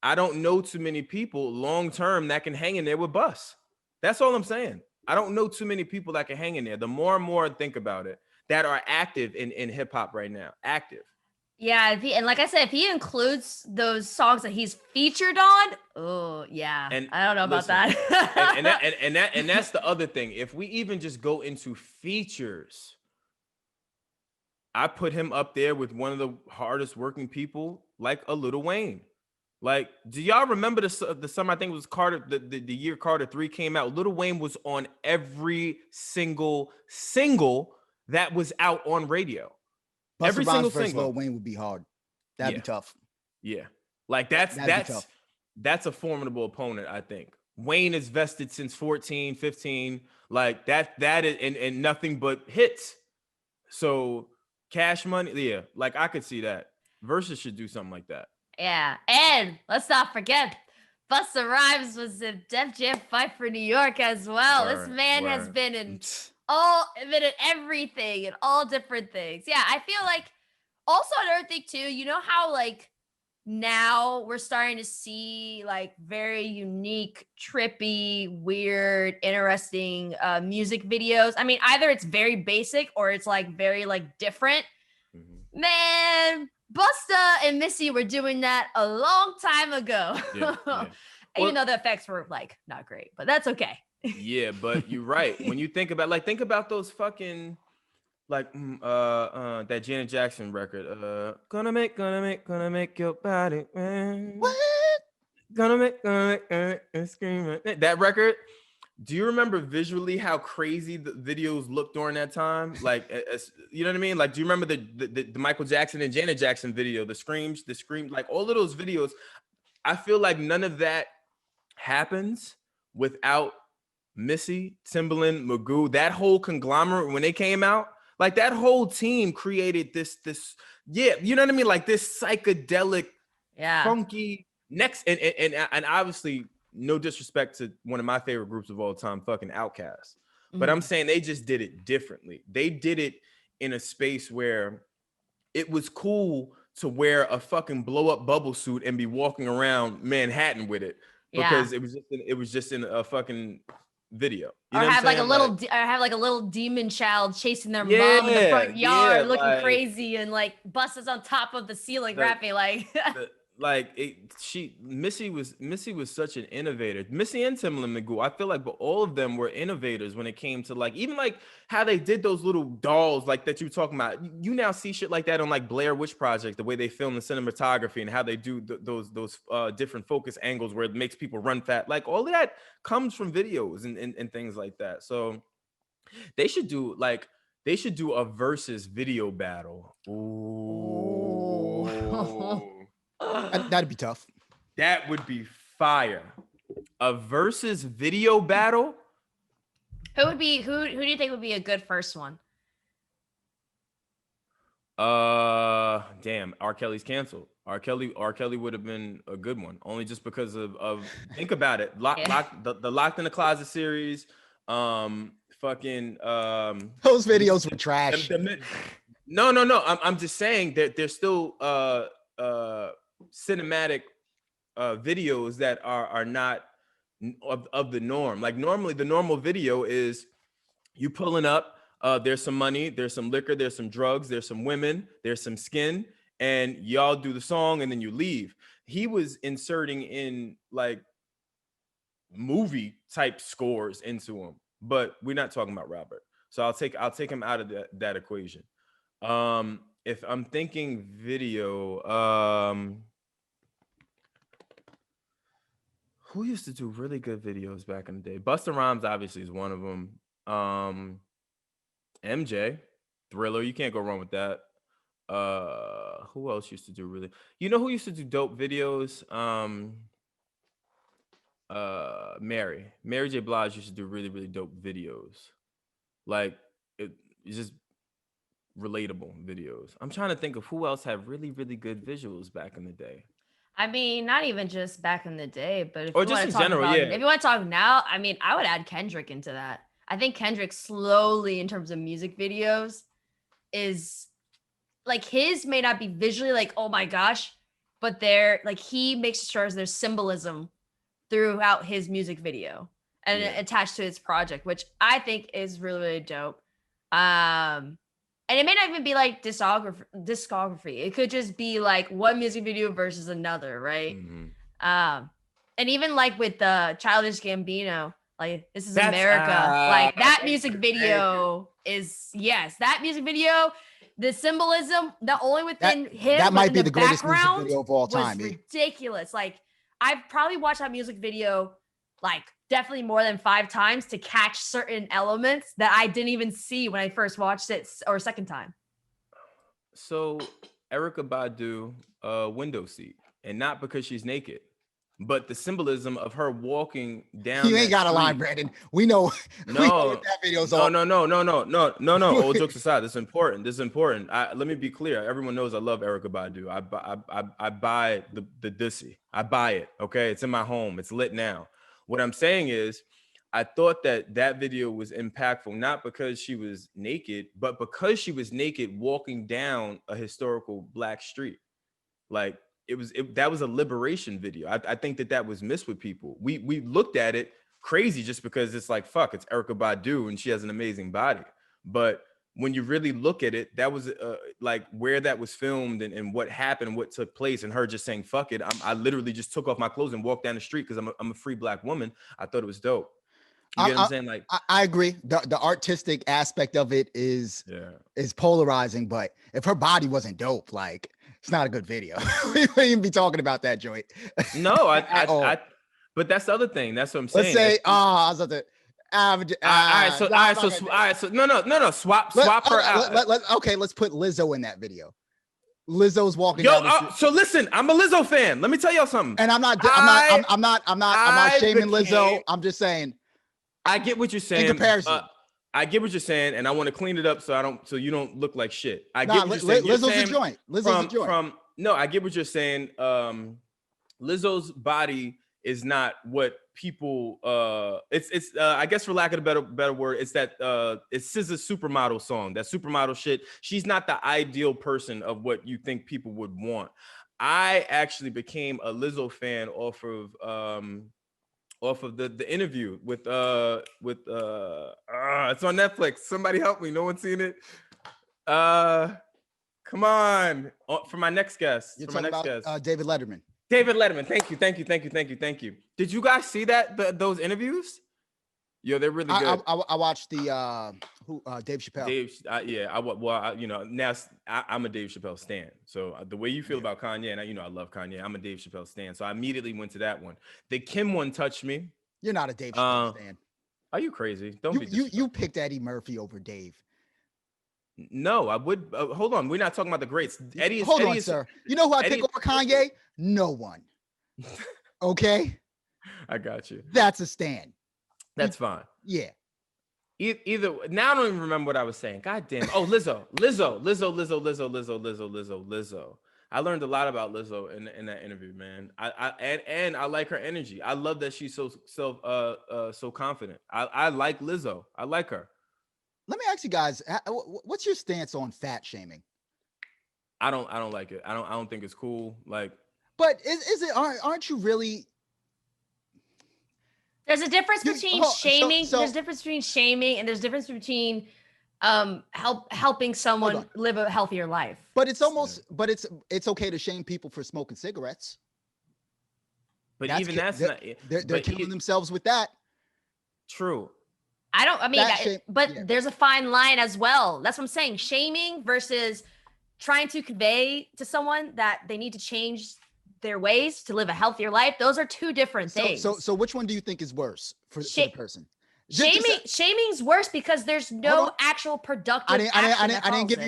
I don't know too many people long term that can hang in there with Bus. That's all I'm saying. I don't know too many people that can hang in there. The more and more I think about it, that are active in hip hop right now. Active. Yeah, and like I said, if he includes those songs that he's featured on, oh yeah, And I don't know about listen, that. and that's the other thing. If we even just go into features, I put him up there with one of the hardest working people, like a Lil Wayne. Like, do y'all remember the summer? I think it was Carter, the year Carter 3 came out. Lil Wayne was on every single single that was out on radio. Busta Every Rhymes single versus single. Lil Wayne would be hard. That'd Yeah, be tough. yeah. Like That'd be tough. that's a formidable opponent, I think. Wayne is vested since 14, 15. Like that is and nothing but hits. So Cash Money, yeah, like I could see that. Versus should do something like that. Yeah, and let's not forget, Busta Rhymes was in Def Jam Fight for New York as well. This man has been in everything and all different things. Yeah, I feel like also another thing too. You know how like now we're starting to see like very unique, trippy, weird, interesting music videos. I mean, either it's very basic or it's like very like different. Mhm. Man, Busta and Missy were doing that a long time ago. Yeah, yeah. Even though the effects were like not great, but that's okay. Yeah, but you're right. When you think about those fucking like that Janet Jackson record. Gonna make your body man. What? Gonna make scream. That record. Do you remember visually how crazy the videos looked during that time? Like, you know what I mean? Like, do you remember the Michael Jackson and Janet Jackson video? The screams, like all of those videos. I feel like none of that happens without Missy, Timbaland, Magoo, that whole conglomerate when they came out. Like that whole team created this, yeah, you know what I mean? Like this psychedelic, funky next, and obviously, no disrespect to one of my favorite groups of all time, fucking Outkast. But I'm saying they just did it differently. They did it in a space where it was cool to wear a fucking blow up bubble suit and be walking around Manhattan with it because it was just in a fucking video. You know have like a little demon child chasing their mom in the front yard, looking like, crazy, and like Busta's on top of the ceiling rapping like. Missy was such an innovator. Missy and Timbaland Magoo, I feel like, but all of them were innovators when it came to like even like how they did those little dolls like that you were talking about. You now see shit like that on like Blair Witch Project, the way they film the cinematography and how they do those different focus angles where it makes people run fat. Like all of that comes from videos and things like that. So they should do a versus video battle. Ooh. That'd be tough. That would be fire. A versus video battle. Who do you think would be a good first one? Damn, R. Kelly's canceled. R. Kelly would have been a good one, only just because of think about it. The Locked in the Closet series. Fucking those videos were trash. No. I'm just saying that there's still cinematic videos that are not of the norm. Like normally the normal video is you pulling up, there's some money, there's some liquor, there's some drugs, there's some women, there's some skin, and y'all do the song and then you leave. He was inserting in like movie type scores into them, but we're not talking about Robert. So I'll take him out of that equation. If I'm thinking video, who used to do really good videos back in the day? Busta Rhymes obviously is one of them. MJ, Thriller, you can't go wrong with that. Who else used to do really? You know who used to do dope videos? Mary J. Blige used to do really, really dope videos. Like it's just relatable videos. I'm trying to think of who else had really, really good visuals back in the day. I mean, not even just back in the day, but if or you just want in to talk general, about, yeah. if you want to talk now, I mean, I would add Kendrick into that. I think Kendrick slowly, in terms of music videos, is like his may not be visually like, oh my gosh, but they're like he makes sure there's symbolism throughout his music video and attached to his project, which I think is really, really dope. And it may not even be like discography. It could just be like one music video versus another, right? And even like with the Childish Gambino, like This Is America, like that music video is that music video, the symbolism not only within him, that might be the greatest music background video of all time. was ridiculous. Like I've probably watched that music video like definitely more than 5 times to catch certain elements that I didn't even see when I first watched it or second time. So Erykah Badu, window seat, and not because she's naked, but the symbolism of her walking down. You ain't got a line, Brandon. We know. No, we know what that video's all. No. All jokes aside, this is important. Let me be clear. Everyone knows I love Erykah Badu. I buy the Dussy. I buy it. Okay, it's in my home. It's lit now. What I'm saying is, I thought that video was impactful, not because she was naked, but because she was naked walking down a historical Black street. Like that was a liberation video. I think that was missed with people. We looked at it crazy just because it's like, fuck, it's Erykah Badu and she has an amazing body. But when you really look at it, that was like where that was filmed and what happened, what took place, and her just saying, fuck it. I literally just took off my clothes and walked down the street because I'm a free Black woman. I thought it was dope. You get what I'm saying? Like, I agree. The artistic aspect of it is polarizing, but if her body wasn't dope, like, it's not a good video. We wouldn't even be talking about that joint. No, but that's the other thing. That's what I'm saying. Let's say, I was at the. All right. So no. Swap her out. Okay, let's put Lizzo in that video. Lizzo's walking down the street. So listen, I'm a Lizzo fan. Let me tell y'all something. And I'm not shaming Lizzo. I'm just saying. I get what you're saying. In comparison. I get what you're saying, and I want to clean it up so you don't look like shit. I get what you're saying. Lizzo's a joint. Lizzo's a joint. No, I get what you're saying. Lizzo's body is not what people. It's I guess, for lack of a better word, it's that it's SZA's supermodel song. That supermodel shit. She's not the ideal person of what you think people would want. I actually became a Lizzo fan off of the interview with it's on Netflix. Somebody help me. No one's seen it. Come on. For my next guest. You're talking about David Letterman. David Letterman. Thank you. Did you guys see those interviews? Yo, they're really good. I watched the Dave Chappelle. Now I'm a Dave Chappelle stan. So the way you feel about Kanye, and I love Kanye. I'm a Dave Chappelle stan. So I immediately went to that one. The Kim one touched me. You're not a Dave Chappelle stan. Are you crazy? Don't be. You picked Eddie Murphy over Dave. No, I would. Hold on, we're not talking about the greats. Hold on, sir. You know who I pick over Kanye? No one. Okay. I got you. That's a stan. That's fine. Yeah. Either now I don't even remember what I was saying. God damn. Oh, Lizzo. I learned a lot about Lizzo in that interview, man. I like her energy. I love that she's so confident. I like Lizzo. I like her. Let me ask you guys, what's your stance on fat shaming? I don't like it. I don't think it's cool. Like, but is it? Aren't you really? There's a difference between shaming. There's a difference between shaming, and there's a difference between helping someone live a healthier life. But it's it's okay to shame people for smoking cigarettes. But they're killing themselves with that. True. There's a fine line as well. That's what I'm saying. Shaming versus trying to convey to someone that they need to change their ways to live a healthier life. Those are two different things. So which one do you think is worse for the person? Shaming's worse because there's no actual productive. I didn't give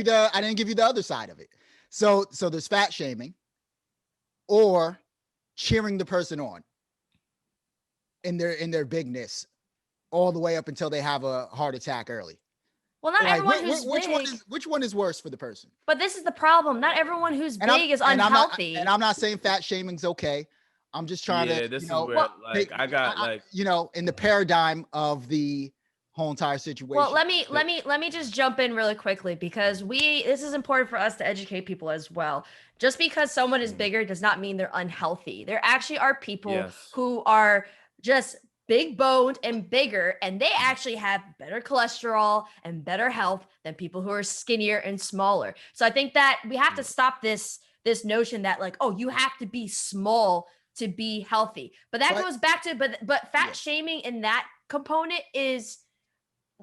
you the other side of it. So there's fat shaming, or cheering the person on in their bigness all the way up until they have a heart attack early. Well, not everyone who's big. Which one is worse for the person? But this is the problem. Not everyone who's big is unhealthy. And I'm not saying fat shaming's okay. I'm just trying to. Yeah, this is where in the paradigm of the whole entire situation. Well, let me just jump in really quickly because this is important for us to educate people as well. Just because someone is bigger does not mean they're unhealthy. There actually are people who are just big boned and bigger, and they actually have better cholesterol and better health than people who are skinnier and smaller. So I think that we have to stop this notion that like, oh, you have to be small to be healthy. But that goes back to but fat shaming in that component is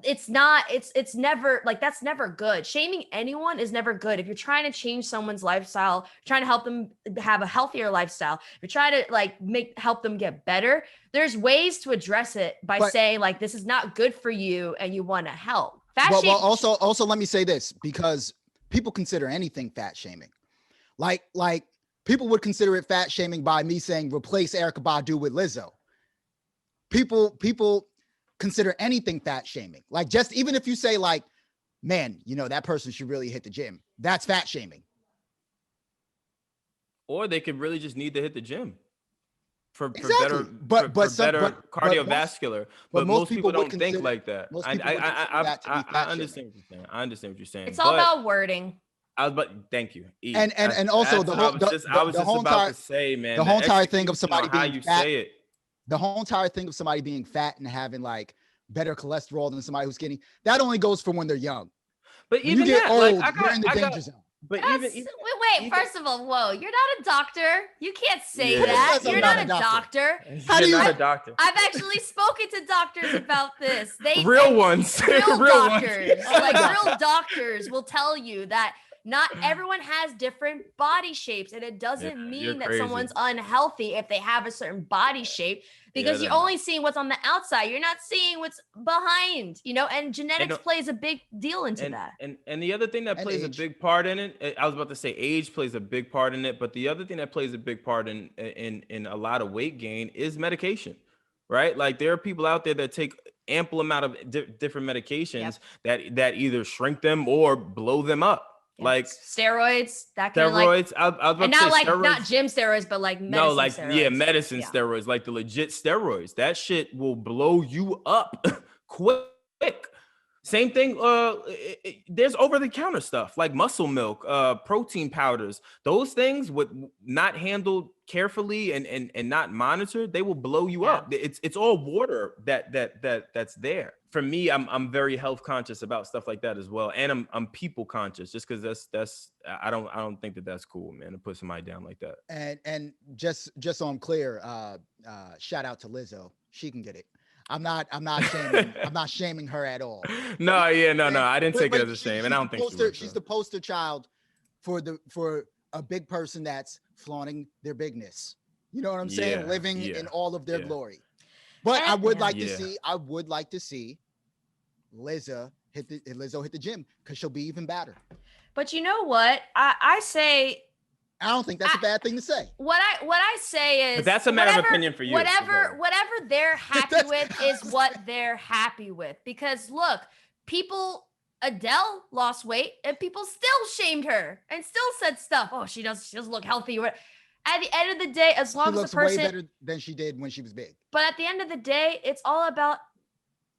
it's never like, that's never good. Shaming anyone is never good. If you're trying to change someone's lifestyle, trying to help them have a healthier lifestyle, if you're trying to like help them get better, there's ways to address it by saying like, this is not good for you and you want to help. Well, also let me say this, because people consider anything fat shaming. Like people would consider it fat shaming by me saying replace Erykah Badu with Lizzo. People consider anything fat shaming. Like, just even if you say like, man, you know, that person should really hit the gym, that's fat shaming. Or they could really just need to hit the gym for Exactly. better, But cardiovascular. But most people don't think like that. I understand what you're saying. I understand what you're saying. It's all about wording. Thank you. E. And also I was just about to say, man, the whole entire thing of somebody being how you fat, say it. the whole entire thing of somebody being fat and having like better cholesterol than somebody who's skinny, that only goes for when they're young. But when even you get that, old, like, you're in the danger zone. But wait, first of all, whoa, you're not a doctor. You can't say Yeah. that. Yes, I'm You're not not a a doctor. How do you- not a doctor? I've actually spoken to doctors about this. Real ones. Real Real doctors. ones. Like real doctors will tell you that not everyone has different body shapes, and it doesn't You're mean that crazy. someone's unhealthy if they have a certain body shape, because Yeah, you're only seeing what's on the outside. You're not seeing what's behind, you know, and genetics plays a big deal into that. And the other thing that And plays age. a big part in it, I was about to say age plays a big part in it, but the other thing that plays a big part in a lot of weight gain is medication, right? Like there are people out there that take ample amount of different medications that either shrink them or blow them up. Yeah. Like steroids, that kind steroids. of like, I was about and to not say like steroids. not gym steroids, but like medicine No, like steroids. medicine steroids, like the legit steroids. That shit will blow you up quick. Same thing. There's over-the-counter stuff like muscle milk, protein powders. Those things would not handled carefully and not monitored, they will blow you up. It's all water that's there. For me, I'm very health conscious about stuff like that as well, and I'm people conscious, just because that's I don't think that's cool, man, to put somebody down like that. And just so I'm clear, shout out to Lizzo. She can get it. I'm not shaming her at all. No, I didn't take it as a shame, and I don't think she's the poster child for a big person that's flaunting their bigness. You know what I'm saying? Living in all of their glory. But I would like to see Lizzo hit the gym, because she'll be even better. But you know what? I say, I don't think that's a bad thing to say. What I say is, but that's a matter of opinion for you. Whatever they're happy with is what they're happy with. Because look, Adele lost weight and people still shamed her and still said stuff. Oh, she doesn't look healthy. At the end of the day, as long as the person way better than she did when she was big. But at the end of the day, it's all about,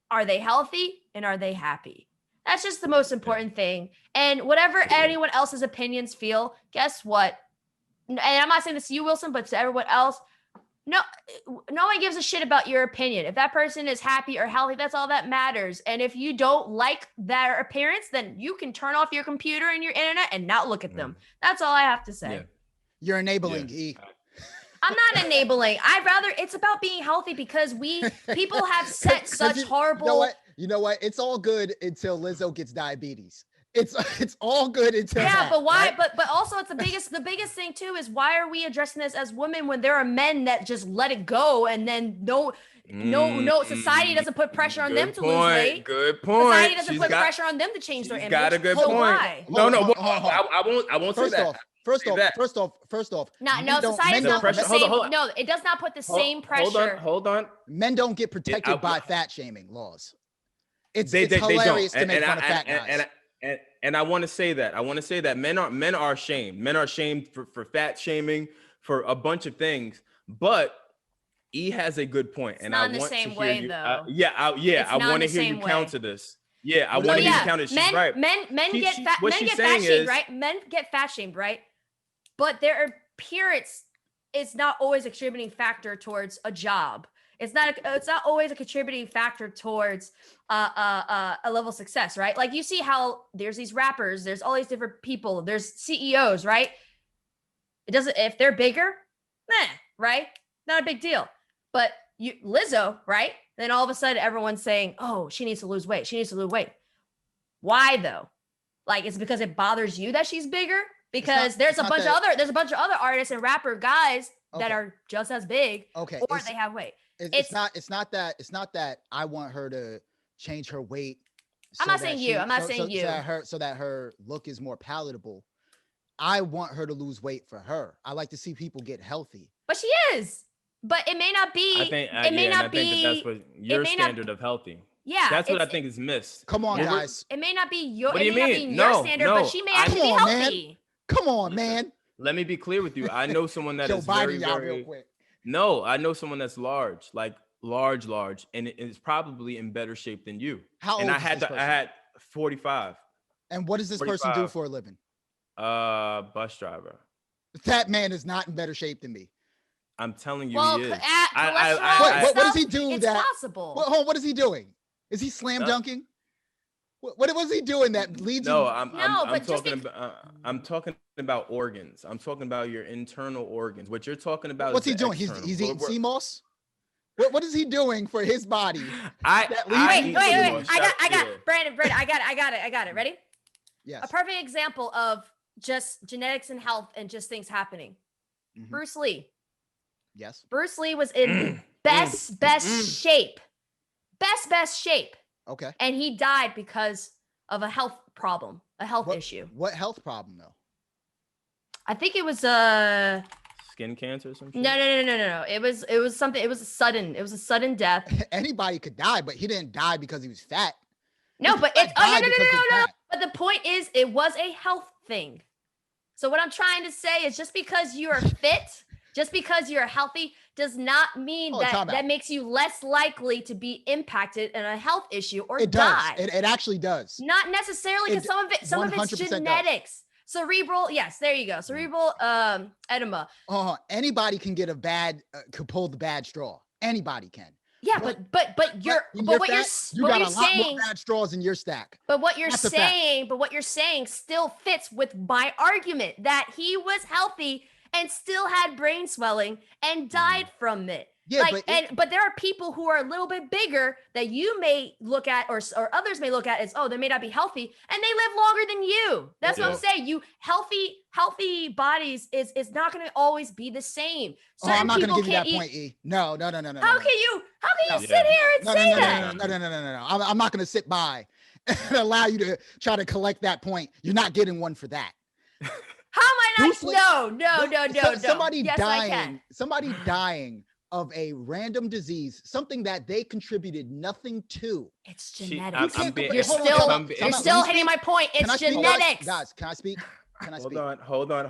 are they healthy and are they happy? That's just the most important thing. And whatever anyone else's opinions feel, guess what? And I'm not saying this to you, Wilson, but to everyone else, no one gives a shit about your opinion. If that person is happy or healthy, that's all that matters. And if you don't like their appearance, then you can turn off your computer and your internet and not look at them. That's all I have to say. Yeah. You're enabling, E. I'm not enabling. It's about being healthy, because people have set such horrible. You know what? It's all good until Lizzo gets diabetes. It's all good until but why? Right? But also, it's the biggest thing too is, why are we addressing this as women when there are men that just let it go, and then no society doesn't put pressure on them to lose weight. Good point. Society doesn't put pressure on them to change their image. Got a good so point. Why? No, I won't say that. First off. No, society does not put the same. No, it does not put the same pressure. Hold on. Men don't get protected by fat shaming laws. It's hilarious to make fun of fat guys. And I want to say that men are shamed. Men are shamed for fat shaming, for a bunch of things. But E has a good point, and I want to hear you. I want to hear you counter this. Yeah, I want to hear you counter. She's right. Men get fat shamed, right? Men get fat shamed, right? But their appearance is not always a contributing factor towards a job. It's not always a contributing factor towards a level of success, right? Like you see how there's these rappers, there's all these different people, there's CEOs, right? It doesn't, if they're bigger, right? Not a big deal. But Lizzo, right? Then all of a sudden everyone's saying, oh, she needs to lose weight. She needs to lose weight. Why though? Like, it's because it bothers you that she's bigger? Because there's a bunch of other artists and rapper guys that are just as big, or they have weight. It's not that I want her to change her weight. I'm not saying you. I'm not saying you. So that her look is more palatable. I want her to lose weight for her. I like to see people get healthy. But she is. But it may not be. I think that's what your standard of healthy. Yeah, that's what I think is missed. Come on, guys. It may not be your. What do you mean? Your standard, but she may actually be healthy. Man. Come on, man. Let me be clear with you. I know someone that is very, very. Real quick. No, I know someone that's large, like large, and it is probably in better shape than you. How old? And I is this person? I had 45. And what does this 45. person do for a living? Bus driver. That man is not in better shape than me. I'm telling you, well, he is. What does he do? It's possible. What is he doing? Is he slam dunking? What was he doing that leads? No, I'm talking about organs. I'm talking about your internal organs. What you're talking about. What's he doing? He's eating sea moss. What is he doing for his body? Wait. I got it. Brandon. I got it. Ready? Yes. A perfect example of just genetics and health and just things happening. Mm-hmm. Bruce Lee. Yes. Bruce Lee was in best shape. Best shape. Okay. And he died because of a health problem, a health issue. What health problem though? I think it was skin cancer or something. No. It was something. It was a sudden death. Anybody could die, but he didn't die because he was fat. No, but it's no. But the point is, it was a health thing. So what I'm trying to say is, just because you are fit, just because you're healthy, does not mean that makes you less likely to be impacted in a health issue or die. It actually does. Not necessarily, because some of it's genetics. Does. Cerebral, yes, there you go. Cerebral edema. Anybody can get could pull the bad straw. Anybody can. Yeah, but what you're got a lot more bad straws in your stack. But what you're saying still fits with my argument that he was healthy and still had brain swelling and died from it. Yeah, but there are people who are a little bit bigger that you may look at, or others may look at as, they may not be healthy, and they live longer than you. That's what I'm saying. You healthy bodies is not going to always be the same. I'm not going to give you that point, E. No. How can you sit here and say that? No. I'm not going to sit by and allow you to try to collect that point. You're not getting one for that. How am I not? No. Somebody dying of a random disease, something that they contributed nothing to. It's genetics. You're still hitting my point. It's genetics. Guys, can I speak? Hold on.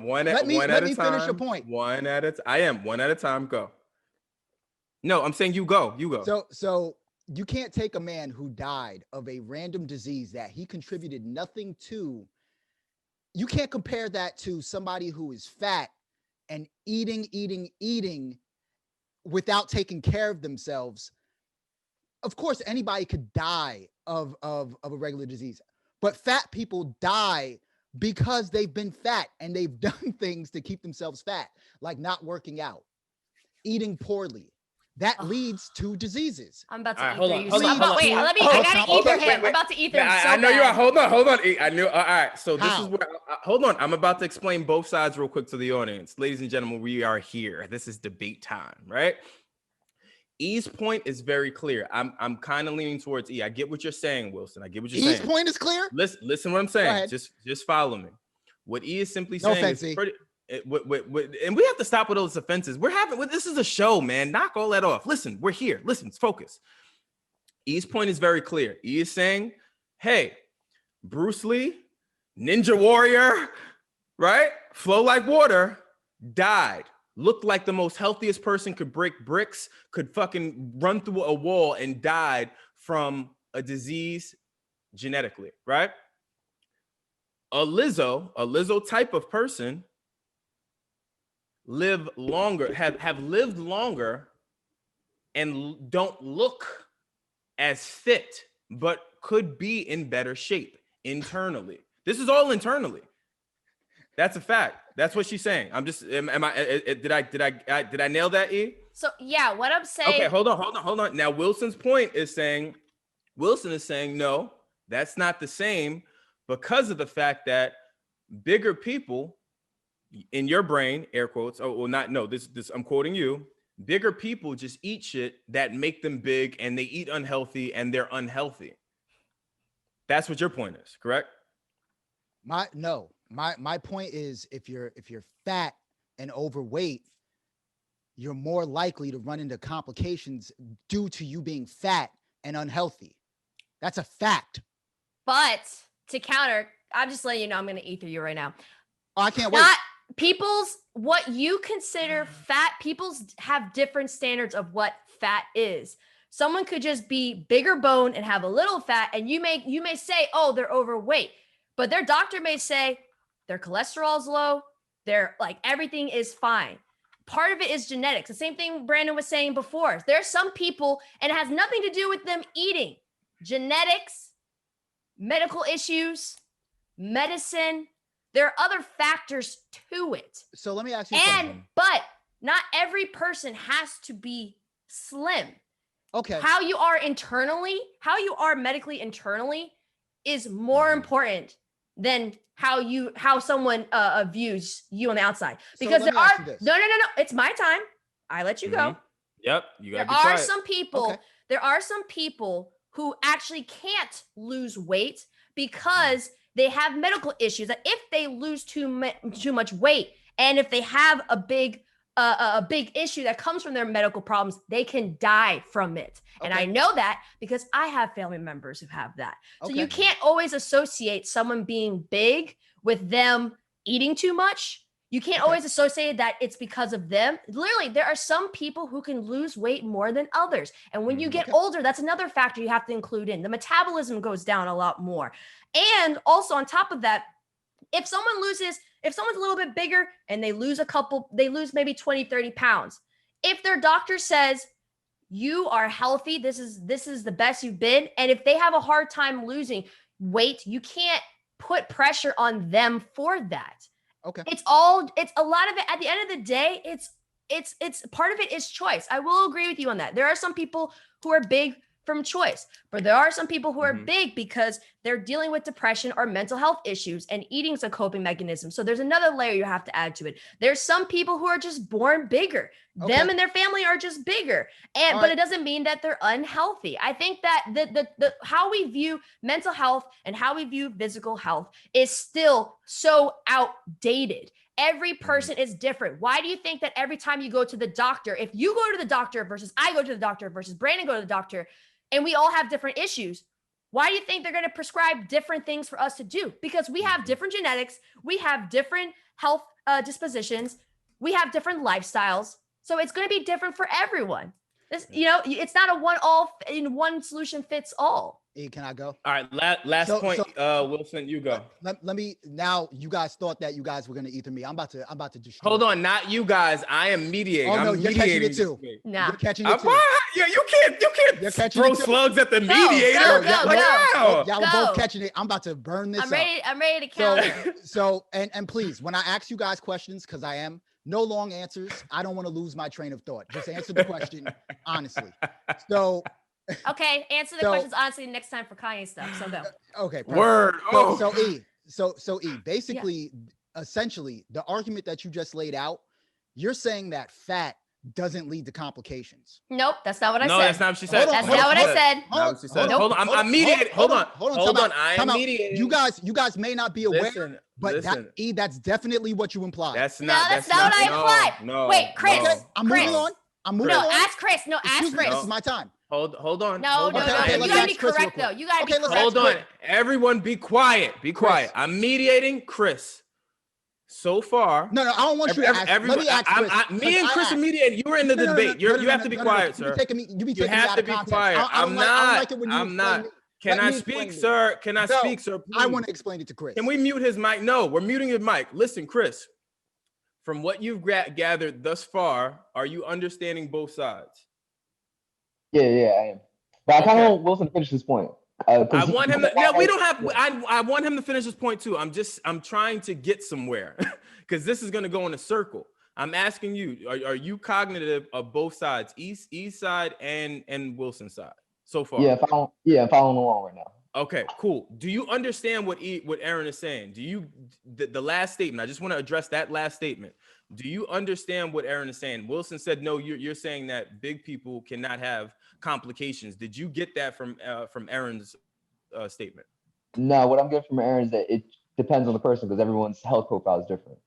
Let me finish your point. One at a time. Go. No, I'm saying you go. So you can't take a man who died of a random disease that he contributed nothing to. You can't compare that to somebody who is fat and eating without taking care of themselves. Of course, anybody could die of a regular disease, but fat people die because they've been fat and they've done things to keep themselves fat, like not working out, eating poorly. That leads to diseases. I'm about to ether you. Wait, I gotta ether him. I'm about to ether him. I know you are. Hold on. I knew. All right. So this is where. Hold on. I'm about to explain both sides real quick to the audience, ladies and gentlemen. We are here. This is debate time, right? E's point is very clear. I'm kind of leaning towards E. I get what you're saying, Wylson. I get what you're saying. E's point is clear. Listen what I'm saying. Just follow me. What E is simply saying is pretty. And we have to stop with those offenses. This is a show, man. Knock all that off. Listen, we're here. Listen, focus. E's point is very clear. E is saying, hey, Bruce Lee, Ninja Warrior, right? Flow like water, died. Looked like the most healthiest person, could break bricks, could fucking run through a wall, and died from a disease genetically, right? A Lizzo type of person live longer, have lived longer and don't look as fit, but could be in better shape internally. This is all internally. That's a fact. That's what she's saying. I'm just, did I nail that, E? So yeah, what I'm saying. Okay, hold on. Now Wilson is saying, no, that's not the same, because of the fact that bigger people in your brain, air quotes, this I'm quoting you, bigger people just eat shit that make them big, and they eat unhealthy, and they're unhealthy. That's what your point is, correct? My point is, if you're fat and overweight, you're more likely to run into complications due to you being fat and unhealthy. That's a fact. But to counter, I'm just letting you know I'm going to eat through you right now. Oh, I can't wait. What you consider fat, people's have different standards of what fat is. Someone could just be bigger bone and have a little fat, and you may say, oh, they're overweight, but their doctor may say their cholesterol's low, they're like, everything is fine. Part of it is genetics. The same thing Brandon was saying before. There's some people, and it has nothing to do with them eating. Genetics, medical issues, medicine. There are other factors to it. So let me ask you something. But not every person has to be slim. Okay. How you are internally, how you are medically internally is more important than how someone views you on the outside. Because so no, it's my time. I let you go. Yep. You gotta there be are quiet. some people, there are some people who actually can't lose weight because they have medical issues. That if they lose too much weight, and if they have a big issue that comes from their medical problems, they can die from it. And I know that because I have family members who have that. So you can't always associate someone being big with them eating too much. You can't always associate that it's because of them. Literally, there are some people who can lose weight more than others. And when you get older, that's another factor you have to include in. The metabolism goes down a lot more. And also on top of that, if someone's a little bit bigger and they lose maybe 20, 30 pounds, if their doctor says, you are healthy, this is the best you've been, and if they have a hard time losing weight, you can't put pressure on them for that. Okay. It's a lot of it. At the end of the day, it's part of it is choice. I will agree with you on that. There are some people who are big from choice, but there are some people who are big because they're dealing with depression or mental health issues, and eating's a coping mechanism. So there's another layer you have to add to it. There's some people who are just born bigger. Them and their family are just bigger. But it doesn't mean that they're unhealthy. I think that the how we view mental health and how we view physical health is still so outdated. Every person is different. Why do you think that every time you go to the doctor, if you go to the doctor versus I go to the doctor versus Brandon go to the doctor, and we all have different issues, why do you think they're going to prescribe different things for us to do? Because we have different genetics, we have different health dispositions, we have different lifestyles. So it's going to be different for everyone. It's not a one solution fits all. E, can I go? All right, last point. Wilson, you go. Let me. Now, you guys thought that you guys were gonna either me. I'm about to destroy. Hold on, not you guys. I am mediating. Oh no, I'm you're catching it too. Nah. You're catching it too. Yeah, you can't throw slugs at the mediator. Y'all are both catching it. I'm about to burn this. I'm ready to counter. So and please, when I ask you guys questions, because I am. No long answers. I don't want to lose my train of thought. Just answer the question honestly. So. Okay, answer the questions honestly next time for Kanye stuff. So go. Okay. Perfect. Word. So E, basically, essentially, the argument that you just laid out, you're saying that fat doesn't lead to complications. Nope, that's not what I said. No, that's not what she said. That's not what I said. Hold on. I'm mediating. Hold on. I am mediating. You guys may not be aware, but that's definitely what you implied. That's not what I implied. No. Wait, Chris. Okay, I'm moving on. No, ask Chris. No, ask Chris. This is my time. Hold on. No. You gotta be correct though. You gotta be correct. Hold on. Everyone be quiet. Be quiet. I'm mediating Chris. So far. No, I don't want you to ask. Let me ask Chris. Me and Chris are mediating. You were in the debate. You have to be quiet, sir. You have to be quiet. I'm not. Can I speak, sir? Can I speak, sir? I want to explain it to Chris. Can we mute his mic? No, we're muting his mic. Listen, Chris. From what you've gathered thus far, are you understanding both sides? Yeah, I am. But I kind of Okay. want Wilson to finish this point. I want him to. No, we don't have. I want him to finish his point too. I'm trying to get somewhere because this is going to go in a circle. I'm asking you: Are you cognitive of both sides, East side and Wilson side so far? Yeah, I'm following along right now. Okay, cool. Do you understand what Erin is saying? Do you the last statement? I just want to address that last statement. Do you understand what Erin is saying? Wilson said no. You're saying that big people cannot have complications. Did you get that from Erin's statement? No, what I'm getting from Erin is that it depends on the person because everyone's health profile is different.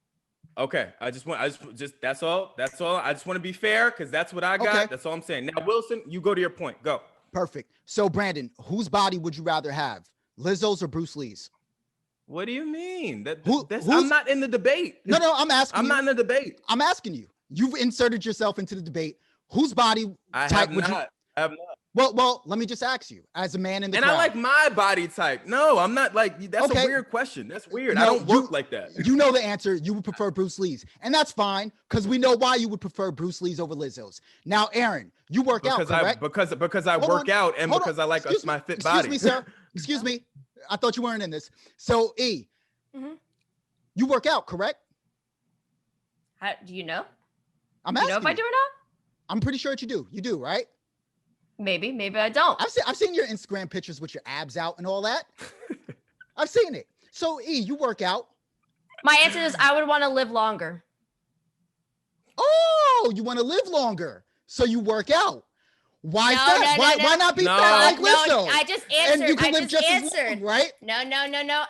Okay, that's all. I just want to be fair because that's what I got. Okay. That's all I'm saying. Now, Wilson, you go to your point. Go. Perfect. So, Brandon, whose body would you rather have, Lizzo's or Bruce Lee's? What do you mean? Who's, I'm not in the debate. No, I'm asking. I'm not in the debate. I'm asking you. You've inserted yourself into the debate. Whose body type would you? I have not. Well, let me just ask you, as a man in the crowd. I like my body type. No, I'm not like. That's a weird question. That's weird. No, I don't work like that. You know the answer. You would prefer Bruce Lee's, and that's fine because we know why you would prefer Bruce Lee's over Lizzo's. Now, Erin, you work out, correct? Because I work out and because I like my fit body. Excuse me, sir. Excuse me. I thought you weren't in this. So, you work out, correct? How, do you know? I'm asking. You know if I do or not? I'm pretty sure that you do. You do, right? Maybe I don't. I've seen your Instagram pictures with your abs out and all that. I've seen it. So, you work out. My answer is I would want to live longer. Oh, you want to live longer, so you work out. Why fat? Why not be fat like Lizzo? No, I just answered. And you can live just answered. Long, right? No.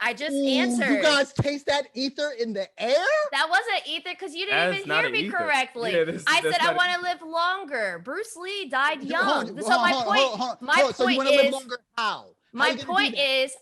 I just answered. You guys taste that ether in the air? That wasn't ether because you didn't even hear me correctly. Yeah, I said I want to live longer. Bruce Lee died young. My point so you want to live longer? How? My point is,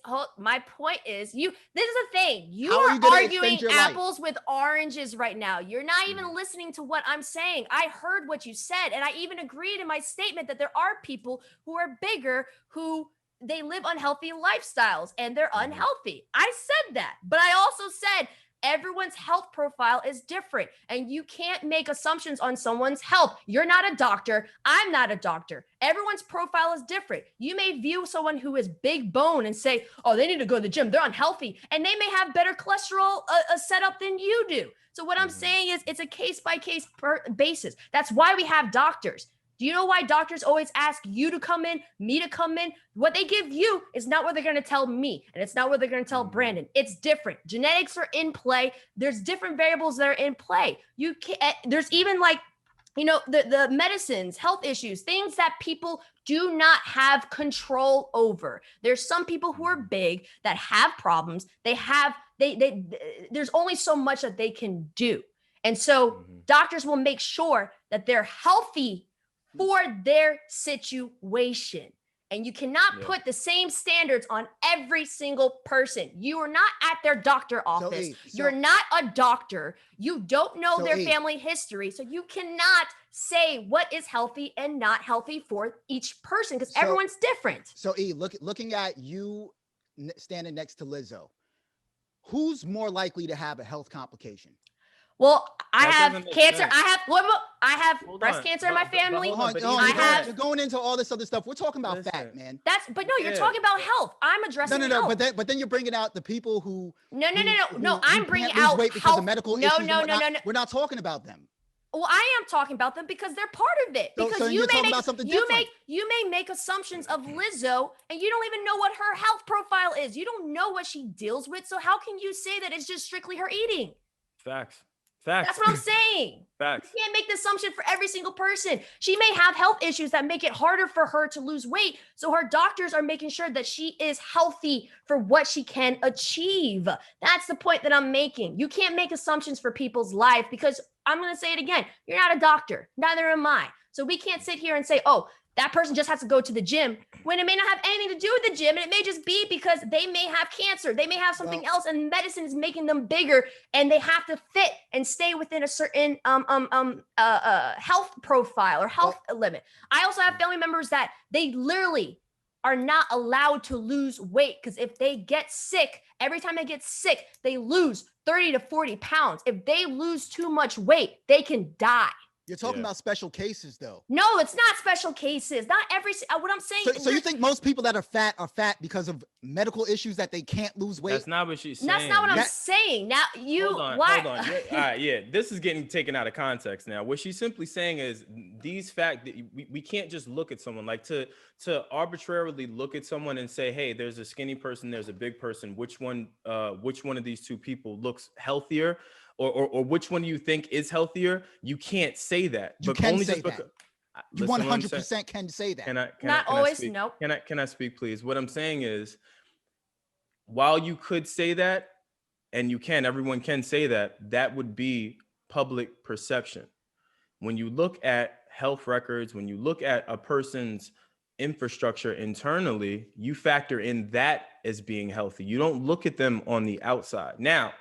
you. This is the thing. You are arguing apples with oranges right now. You're not even listening to what I'm saying. I heard what you said, and I even agreed in my statement that there are people who are bigger who they live unhealthy lifestyles and they're unhealthy. I said that, but I also said everyone's health profile is different and you can't make assumptions on someone's health. You're not a doctor. I'm not a doctor. Everyone's profile is different. You may view someone who is big bone and say, oh, they need to go to the gym. They're unhealthy. And they may have better cholesterol setup than you do. So what I'm saying is it's a case by case basis. That's why we have doctors. Do you know why doctors always ask you to come in, me to come in? What they give you is not what they're going to tell me. And it's not what they're going to tell Brandon. It's different. Genetics are in play. There's different variables that are in play. You can't, there's even like, the medicines, health issues, things that people do not have control over. There's some people who are big that have problems. There's only so much that they can do. And so doctors will make sure that they're healthy for their situation. And you cannot put the same standards on every single person. You are not at their doctor office. You're not a doctor. You don't know their family history. So you cannot say what is healthy and not healthy for each person because everyone's different. So looking at you standing next to Lizzo, who's more likely to have a health complication? Well, I have cancer. I have breast cancer in my family. You're going into all this other stuff. We're talking about fat, man. You're talking about health. I'm addressing health. But then you're bringing out the people who I'm bringing out weight because of medical issues. No. We're not talking about them. Well, I am talking about them because they're part of it. Because so you may make assumptions of Lizzo and you don't even know what her health profile is. You don't know what she deals with. So how can you say that it's just strictly her eating? Facts. That's what I'm saying. Facts. You can't make the assumption for every single person. She may have health issues that make it harder for her to lose weight. So her doctors are making sure that she is healthy for what she can achieve. That's the point that I'm making. You can't make assumptions for people's life because I'm going to say it again. You're not a doctor. Neither am I. So we can't sit here and say, oh, that person just has to go to the gym when it may not have anything to do with the gym. And it may just be because they may have cancer. They may have something else and medicine is making them bigger and they have to fit and stay within a certain health profile or health limit. I also have family members that they literally are not allowed to lose weight because if they get sick, every time they get sick, they lose 30 to 40 pounds. If they lose too much weight, they can die. You're talking Yeah. about special cases, though. No, it's not special cases. Not every. What I'm saying. So you think most people that are fat because of medical issues that they can't lose weight? That's not what she's saying. That's not what I'm saying. Now you Hold on. what? Yeah, all right, yeah. This is getting taken out of context now. What she's simply saying is these facts. We can't just look at someone like to arbitrarily look at someone and say, hey, there's a skinny person, there's a big person. Which one of these two people looks healthier? Or which one do you think is healthier? You can't say that. You can say that. You 100% can say that. Not always. No. Can I speak, please? What I'm saying is, while you could say that, and everyone can say that, that would be public perception. When you look at health records, when you look at a person's infrastructure internally, you factor in that as being healthy. You don't look at them on the outside. Now,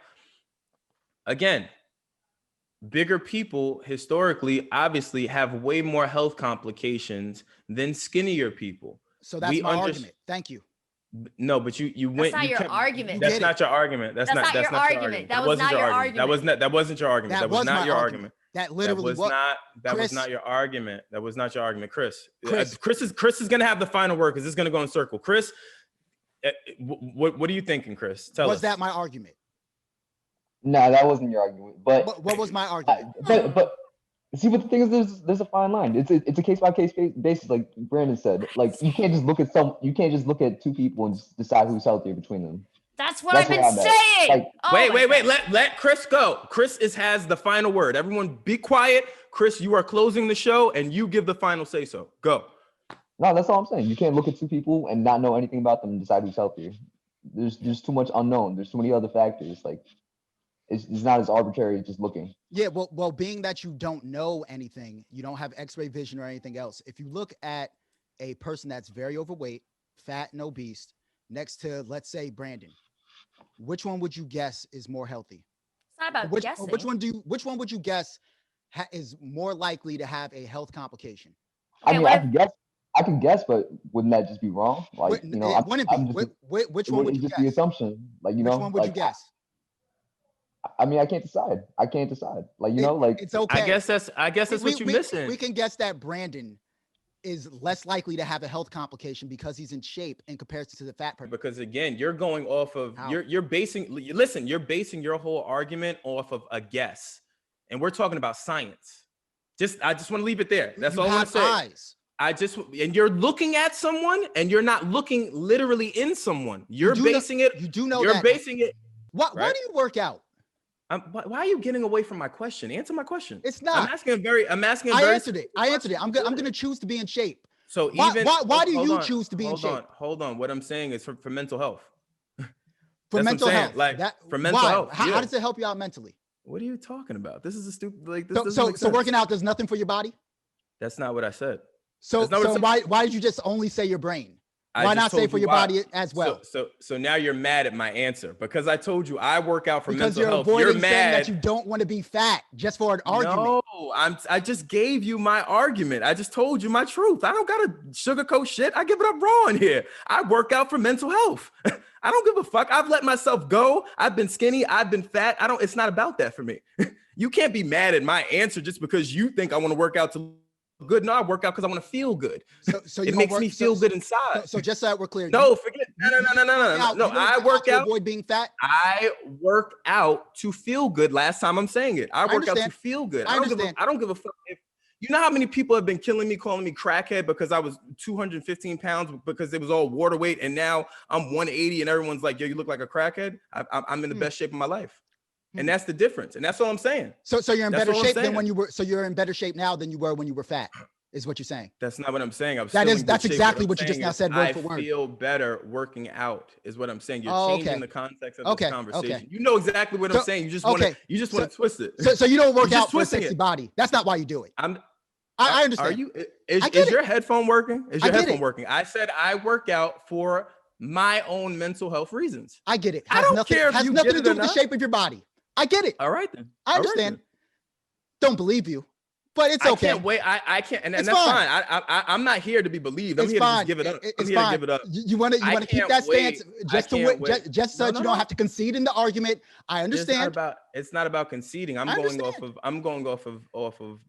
again, bigger people historically obviously have way more health complications than skinnier people. So that's my argument. Thank you. No, but you went. That's not your argument. That's not your argument. That's not your argument. That was not your argument. That wasn't your argument. That was not your argument. That literally was not. That was not your argument. That was not your argument, Chris. Chris is gonna have the final word because this is gonna go in circle. Chris, what are you thinking, Chris? Tell us. Was that my argument? No, that wasn't your argument. But what was my argument? But see, but the thing is, there's a fine line. It's a case by case basis, like Brandon said. Like you can't just look at two people and just decide who's healthier between them. That's what I've been saying. Like, wait. Let Chris go. Chris has the final word. Everyone, be quiet. Chris, you are closing the show, and you give the final say so. Go. No, that's all I'm saying. You can't look at two people and not know anything about them and decide who's healthier. There's too much unknown. There's too many other factors. Like. It's not as arbitrary as just looking. Yeah, well, being that you don't know anything, you don't have x-ray vision or anything else. If you look at a person that's very overweight, fat and obese, next to, let's say, Brandon, which one would you guess is more healthy? It's not about guessing. Which one would you guess is more likely to have a health complication? I mean, I can guess, but wouldn't that just be wrong? Like, which one would you guess? The assumption, like, which one would you guess? I mean, I can't decide. Like, it's okay. I guess that's what you're missing. We can guess that Brandon is less likely to have a health complication because he's in shape in comparison to the fat person. Because again, you're going off of you're basing your whole argument off of a guess, and we're talking about science. I just want to leave it there. That's all I want to say. And you're looking at someone, and you're not looking literally in someone. You're basing it. You do know you're that. basing it. Why do you work out? Why are you getting away from my question? Answer my question. It's not. I'm asking a very. I answered it. I'm going to choose to be in shape. So why do you choose to be in shape? Hold on. What I'm saying is for mental health. For mental health, like for mental health. How does it help you out mentally? What are you talking about? This is a stupid. Like this. So working out does nothing for your body. That's not what I said. So why did you just only say your brain? Why not say for your body as well? So now you're mad at my answer because I told you I work out for mental health. You're mad saying that you don't want to be fat just for an argument. No, I just gave you my argument. I just told you my truth. I don't gotta sugarcoat shit. I give it up raw in here. I work out for mental health. I don't give a fuck. I've let myself go. I've been skinny. I've been fat. It's not about that for me. You can't be mad at my answer just because you think I want to work out to good. No, I work out because I want to feel good. So it makes me feel good inside. So just so that we're clear. No, forget. No. I work out to avoid being fat. I work out to feel good. Last time I'm saying it. I work out to feel good. I don't give a fuck if you know how many people have been killing me, calling me crackhead because I was 215 pounds because it was all water weight, and now I'm 180, and everyone's like, "Yo, you look like a crackhead." I'm in the best shape of my life. And that's the difference. And that's all I'm saying. So you're in better shape than when you were. So you're in better shape now than you were when you were fat, is what you're saying. That's not what I'm saying. That's exactly what you just now said word for word. I feel better working out is what I'm saying. You're changing the context of this conversation. Okay. You know exactly what I'm saying. You just want to twist it. So you don't work out for a sexy body. That's not why you do it. I understand. Is your headphone working? Is your headphone working? I said I work out for my own mental health reasons. I get it. I don't care if you nothing get to it do or with the not. shape of your body. I get it. All right then. I understand. Don't believe you, but it's okay. I can't wait. I can't, and that's fine. I'm not here to be believed. I'm here to just give it up. I'm here to give it up. You want to keep that stance just so you don't have to concede in the argument. I understand. It's not about conceding. I'm going off of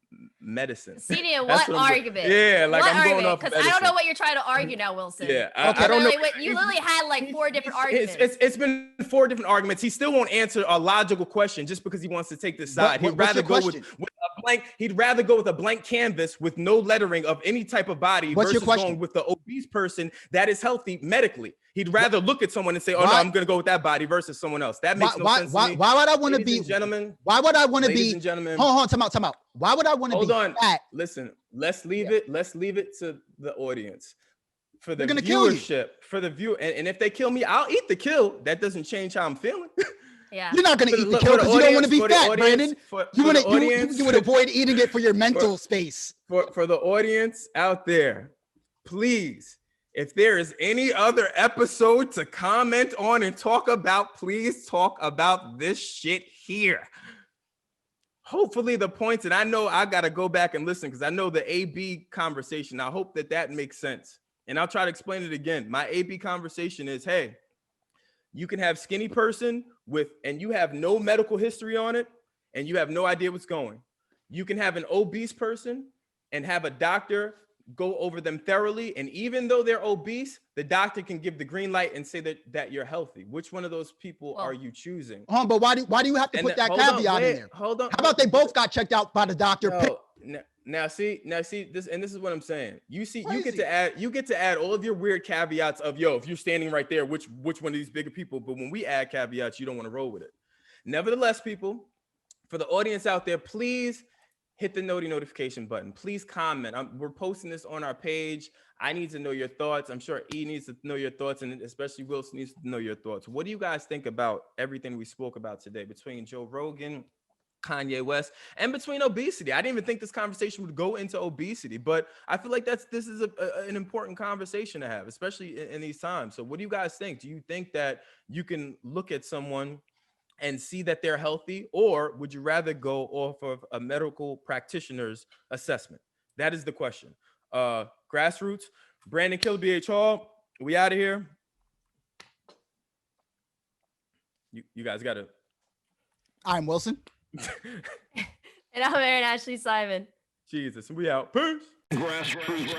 medicine. Senior, what argument? Yeah, like what I'm going off because I don't know what you're trying to argue now, Wylson. Yeah, I don't know. You literally had like 4 different arguments. It's been 4 different arguments. He still won't answer a logical question just because he wants to take this side. He'd rather go with a blank. He'd rather go with a blank canvas with no lettering of any type of body versus going with the obese person that is healthy medically. He'd rather look at someone and say, "Oh no, I'm going to go with that body" versus someone else. That makes no sense to me. Why would I want to be, gentlemen? Why would I want to be? Ladies and gentlemen, hold on, time out. Why would I want to be fat? Listen, let's leave it to the audience for the viewership. For the view, and if they kill me, I'll eat the kill. That doesn't change how I'm feeling. Yeah, you're not going to eat the kill because you don't want to be fat, Brandon. You would avoid eating it for your mental space. For the audience out there, please. If there is any other episode to comment on and talk about, please talk about this shit here. Hopefully the points, and I know I got to go back and listen because I know the AB conversation. I hope that makes sense. And I'll try to explain it again. My AB conversation is, hey, you can have skinny person and you have no medical history on it and you have no idea what's going. You can have an obese person and have a doctor go over them thoroughly, and even though they're obese, the doctor can give the green light and say that you're healthy. Which one of those people are you choosing? But why do you have to put that caveat in there? Hold on. How about they both got checked out by the doctor? Now see this, and this is what I'm saying. You get to add all of your weird caveats of if you're standing right there, which one of these bigger people? But when we add caveats, you don't want to roll with it. Nevertheless, people, for the audience out there, please hit the notification button. Please comment. We're posting this on our page. I need to know your thoughts. I'm sure E needs to know your thoughts, and especially Wylson needs to know your thoughts. What do you guys think about everything we spoke about today between Joe Rogan, Kanye West, and between obesity? I didn't even think this conversation would go into obesity, but I feel like this is an important conversation to have, especially in these times. So what do you guys think? Do you think that you can look at someone and see that they're healthy, or would you rather go off of a medical practitioner's assessment? That is the question. Grassroots, Brandon Killabh Hall, we out of here. You guys got to. I'm Wylson. And I'm Erin Ashley Simon. Jesus, we out. Peace. Grassroots.